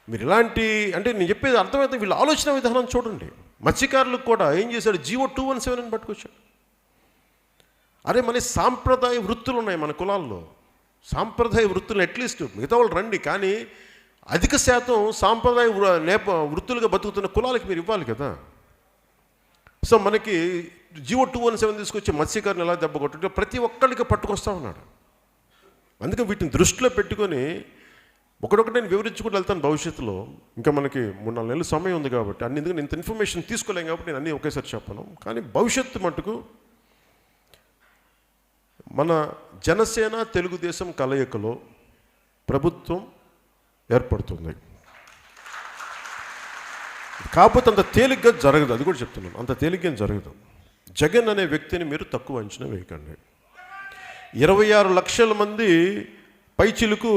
మీరు? ఇలాంటి అంటే నేను చెప్పేది అర్థమైతే వీళ్ళ ఆలోచన విధానం చూడండి. మత్స్యకారులకు కూడా ఏం చేశాడు, జీవో 217 అని పట్టుకొచ్చాడు. అరే మన సాంప్రదాయ వృత్తులు ఉన్నాయి మన కులాల్లో. సాంప్రదాయ వృత్తులు అట్లీస్ట్ మిగతా వాళ్ళు రండి, కానీ అధిక శాతం సాంప్రదాయ వృత్తులుగా బతుకుతున్న కులాలకి మీరు ఇవ్వాలి కదా. సో మనకి జీవో 217 తీసుకొచ్చి మత్స్యకారుని ఎలా దెబ్బ కొట్టు ప్రతి ఒక్కరికి పట్టుకొస్తా ఉన్నాడు. అందుకే వీటిని దృష్టిలో పెట్టుకొని ఒకటొకటి నేను వివరించుకుంటూ వెళ్తాను భవిష్యత్తులో. ఇంకా మనకి 3-4 నెలల సమయం ఉంది కాబట్టి ఎందుకంటే ఇంత ఇన్ఫర్మేషన్ తీసుకోలేం కాబట్టి నేను అన్నీ ఒకేసారి చెప్పను. కానీ భవిష్యత్తు మటుకు మన జనసేన తెలుగుదేశం కలయికలో ప్రభుత్వం ఏర్పడుతుంది. కాకపోతే అంత తేలిగ్గా జరగదు, అది కూడా చెప్తున్నాను. అంత తేలిగ్గా జరగదు. జగన్ అనే వ్యక్తిని మీరు తక్కువ అంచనా వేయకండి. 26 లక్షల మంది పైచిలుకు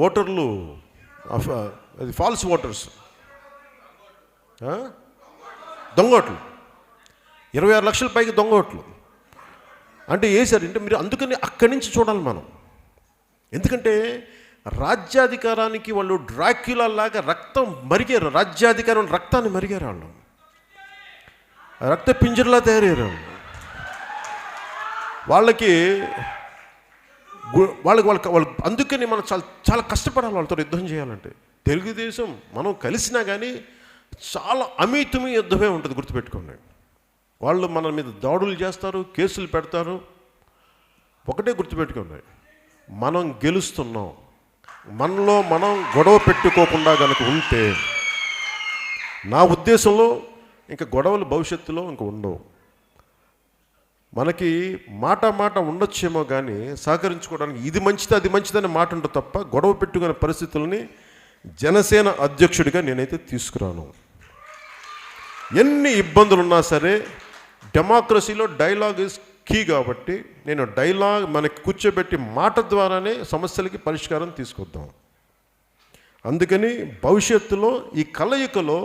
ఓటర్లు, అది ఫాల్స్ ఓటర్స్, దొంగోట్లు, 26 లక్షల పైకి దొంగోట్లు అంటే వేశారు. అంటే మీరు అందుకని అక్కడి నుంచి చూడాలి మనం. ఎందుకంటే రాజ్యాధికారానికి వాళ్ళు డ్రాక్యులా లాగా రక్తం మరిగారు. రాజ్యాధికారం రక్తాన్ని మరిగారు. వాళ్ళు రక్త పింజర్లా తయారయ్యారు. వాళ్ళకి అందుకని మనం చాలా కష్టపడాలి వాళ్ళతో యుద్ధం చేయాలంటే. తెలుగుదేశం మనం కలిసినా కానీ చాలా అమితమి యుద్ధమే ఉంటుంది, గుర్తుపెట్టుకోండి. వాళ్ళు మన మీద దాడులు చేస్తారు, కేసులు పెడతారు. ఒకటే గుర్తుపెట్టుకోండి, మనం గెలుస్తున్నాం. మనలో మనం గొడవ పెట్టుకోకుండా కనుక ఉంటే నా ఉద్దేశంలో ఇంకా గొడవలు భవిష్యత్తులో ఇంక ఉండవు. మనకి మాట ఉండొచ్చేమో కానీ సహకరించుకోవడానికి ఇది మంచిది అది మంచిదని మాట ఉంటుంది తప్ప గొడవ పెట్టుకునే పరిస్థితులని జనసేన అధ్యక్షుడిగా నేనైతే తీసుకురాను. ఎన్ని ఇబ్బందులు ఉన్నా సరే డెమోక్రసీలో డైలాగ్ ఇస్ కీ కాబట్టి నేను డైలాగ్ మనకి కూర్చోబెట్టి మాట ద్వారానే సమస్యలకి పరిష్కారం తీసుకొద్దాం. అందుకని భవిష్యత్తులో ఈ కలయికలో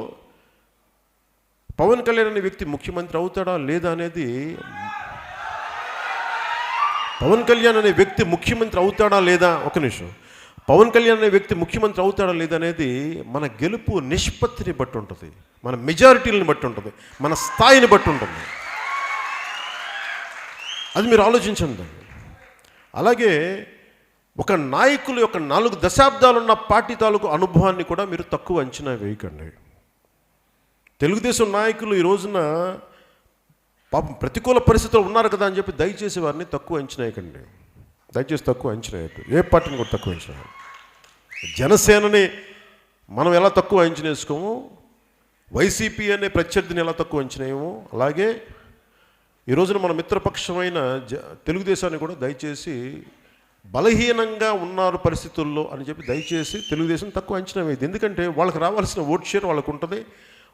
పవన్ కళ్యాణ్ అనే వ్యక్తి ముఖ్యమంత్రి అవుతాడా లేదా అనేది, పవన్ కళ్యాణ్ అనే వ్యక్తి ముఖ్యమంత్రి అవుతాడా లేదా, ఒక నిమిషం, పవన్ కళ్యాణ్ అనే వ్యక్తి ముఖ్యమంత్రి అవుతాడా లేదా అనేది మన గెలుపు నిష్పత్తిని బట్టి ఉంటుంది, మన మెజారిటీలను బట్టి ఉంటుంది, మన స్థాయిని బట్టి ఉంటుంది. అది మీరు ఆలోచించండి. అలాగే ఒక నాయకుల యొక్క 4 దశాబ్దాలున్న పార్టీ తాలూకు అనుభవాన్ని కూడా మీరు తక్కువ అంచనా వేయకండి. తెలుగుదేశం నాయకులు ఈ రోజున పాపం ప్రతికూల పరిస్థితులు ఉన్నారు కదా అని చెప్పి దయచేసి వారిని తక్కువ అంచనా వేయకండి. దయచేసి తక్కువ అంచనా వేయకండి. ఏ పార్టీని కూడా తక్కువ అంచనా. జనసేనని మనం ఎలా తక్కువ అంచనా వేసుకోమో, వైసీపీ అనే ప్రత్యర్థిని ఎలా తక్కువ అంచనా వేయమో, అలాగే ఈ రోజున మన మిత్రపక్షమైన తెలుగుదేశాన్ని కూడా దయచేసి బలహీనంగా ఉన్నారు పరిస్థితుల్లో అని చెప్పి దయచేసి తెలుగుదేశం తక్కువ అంచనా వేయదు. ఎందుకంటే వాళ్ళకి రావాల్సిన ఓట్ షేర్ వాళ్ళకు ఉంటుంది,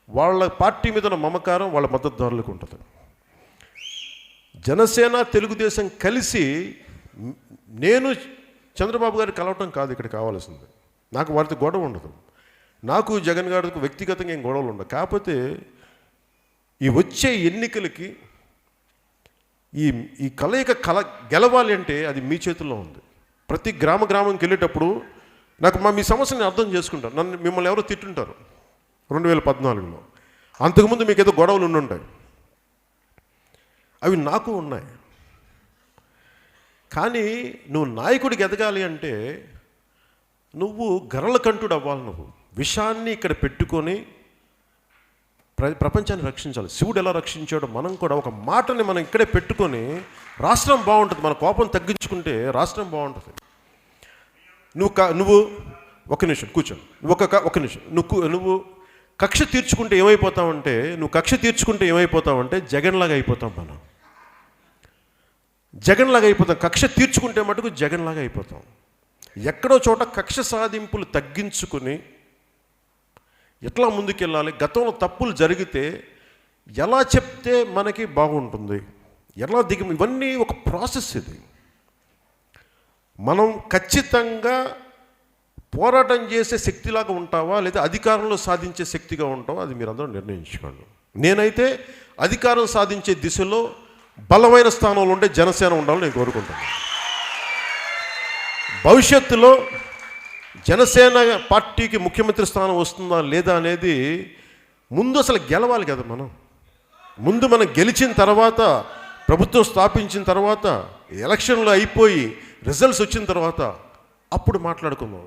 వాళ్ళ పార్టీ మీద ఉన్న మమకారం వాళ్ళ మద్దతుదారులకు ఉంటుంది. జనసేన తెలుగుదేశం కలిసి నేను చంద్రబాబు గారిని కలవటం కాదు ఇక్కడ కావాల్సింది. నాకు వారితో గొడవ ఉండదు, నాకు జగన్ గారికి వ్యక్తిగతంగా ఏం గొడవలు ఉండవు. కాకపోతే ఈ వచ్చే ఎన్నికలకి ఈ కలయిక గెలవాలి అంటే అది మీ చేతుల్లో ఉంది. ప్రతి గ్రామంకి వెళ్ళేటప్పుడు నాకు మీ సమస్యని అర్థం చేసుకుంటారు. మిమ్మల్ని ఎవరో తిట్టుంటారు 2014లో, అంతకుముందు మీకు ఏదో గొడవలు ఉండుంటాయి, అవి నాకు ఉన్నాయి. కానీ నువ్వు నాయకుడికి ఎదగాలి అంటే నువ్వు గరళకంఠుడు అవ్వాలి. నువ్వు విషాన్ని ఇక్కడ పెట్టుకొని ప్రపంచాన్ని రక్షించాలి. శివుడు ఎలా రక్షించాడో మనం కూడా ఒక మాటని మనం ఇక్కడే పెట్టుకొని రాష్ట్రం బాగుంటుంది. మన కోపం తగ్గించుకుంటే రాష్ట్రం బాగుంటుంది. నువ్వు ఒక నిమిషం కూర్చోండి. ఒక నిమిషం నువ్వు కక్ష తీర్చుకుంటే ఏమైపోతావంటే జగన్లాగా అయిపోతాం. మనం జగన్లాగా అయిపోతాం. కక్ష తీర్చుకుంటే మటుకు జగన్లాగా అయిపోతాం. ఎక్కడో చోట కక్ష సాధింపులు తగ్గించుకుని ఎట్లా ముందుకెళ్ళాలి, గతంలో తప్పులు జరిగితే ఎలా చెప్తే మనకి బాగుంటుంది, ఎలా ఇవన్నీ ఒక ప్రాసెస్. ఇది మనం ఖచ్చితంగా పోరాటం చేసే శక్తిలాగా ఉంటావా లేదా అధికారంలో సాధించే శక్తిగా ఉంటావా, అది మీరందరూ నిర్ణయించుకోండి. నేనైతే అధికారం సాధించే దిశలో బలమైన స్థానంలో ఉండే జనసేన ఉండాలని నేను కోరుకుంటాను. భవిష్యత్తులో జనసేన పార్టీకి ముఖ్యమంత్రి స్థానం వస్తుందా లేదా అనేది ముందు అసలు గెలవాలి కదా. మనం గెలిచిన తర్వాత, ప్రభుత్వం స్థాపించిన తర్వాత, ఎలక్షన్లు అయిపోయి రిజల్ట్స్ వచ్చిన తర్వాత అప్పుడు మాట్లాడుకుందాం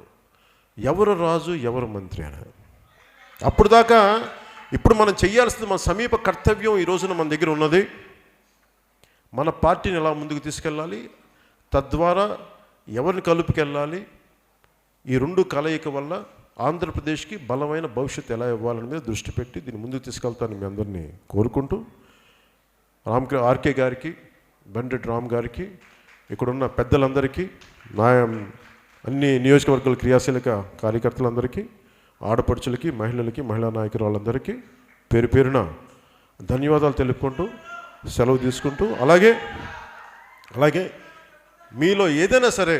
ఎవరు రాజు ఎవరు మంత్రి అని. అప్పుడు దాకా ఇప్పుడు మనం చేయాల్సింది మన సమీప కర్తవ్యం ఈ రోజున మన దగ్గర ఉన్నది. మన పార్టీని ఎలా ముందుకు తీసుకెళ్ళాలి, తద్వారా ఎవరిని కలుపుకెళ్ళాలి, ఈ రెండు కలయిక వల్ల ఆంధ్రప్రదేశ్కి బలమైన భవిష్యత్తు ఎలా ఇవ్వాలని మీద దృష్టి పెట్టి దీన్ని ముందుకు తీసుకెళ్తాను మీ అందరినీ కోరుకుంటూ, ఆర్కే గారికి, బండెడ్ రామ్ గారికి, ఇక్కడున్న పెద్దలందరికీ, అన్ని నియోజకవర్గాల క్రియాశీలక కార్యకర్తలందరికీ, ఆడపడుచులకి, మహిళలకి, మహిళా నాయకురాళ్ళందరికీ పేరు పేరున ధన్యవాదాలు తెలుపుకుంటూ సెలవు తీసుకుంటూ, అలాగే మీలో ఏదైనా సరే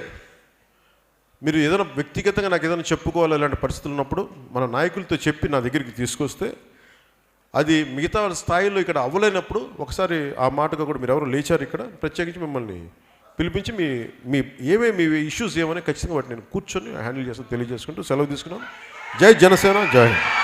మీరు ఏదైనా వ్యక్తిగతంగా నాకు ఏదైనా చెప్పుకోవాలి ఇలాంటి పరిస్థితులు ఉన్నప్పుడు మన నాయకులతో చెప్పి నా దగ్గరికి తీసుకొస్తే, అది మిగతా స్థాయిలో ఇక్కడ అవ్వలేనప్పుడు ఒకసారి ఆ మాటగా కూడా మీరు ఎవరు లేచారు ఇక్కడ ప్రత్యేకించి మిమ్మల్ని పిలిపించి మీ ఇష్యూస్ ఏమని ఖచ్చితంగా వాటిని నేను కూర్చొని హ్యాండిల్ చేస్తాను తెలియజేసుకుంటూ సెలవు తీసుకున్నాను. జై జనసేన, జై హింద్.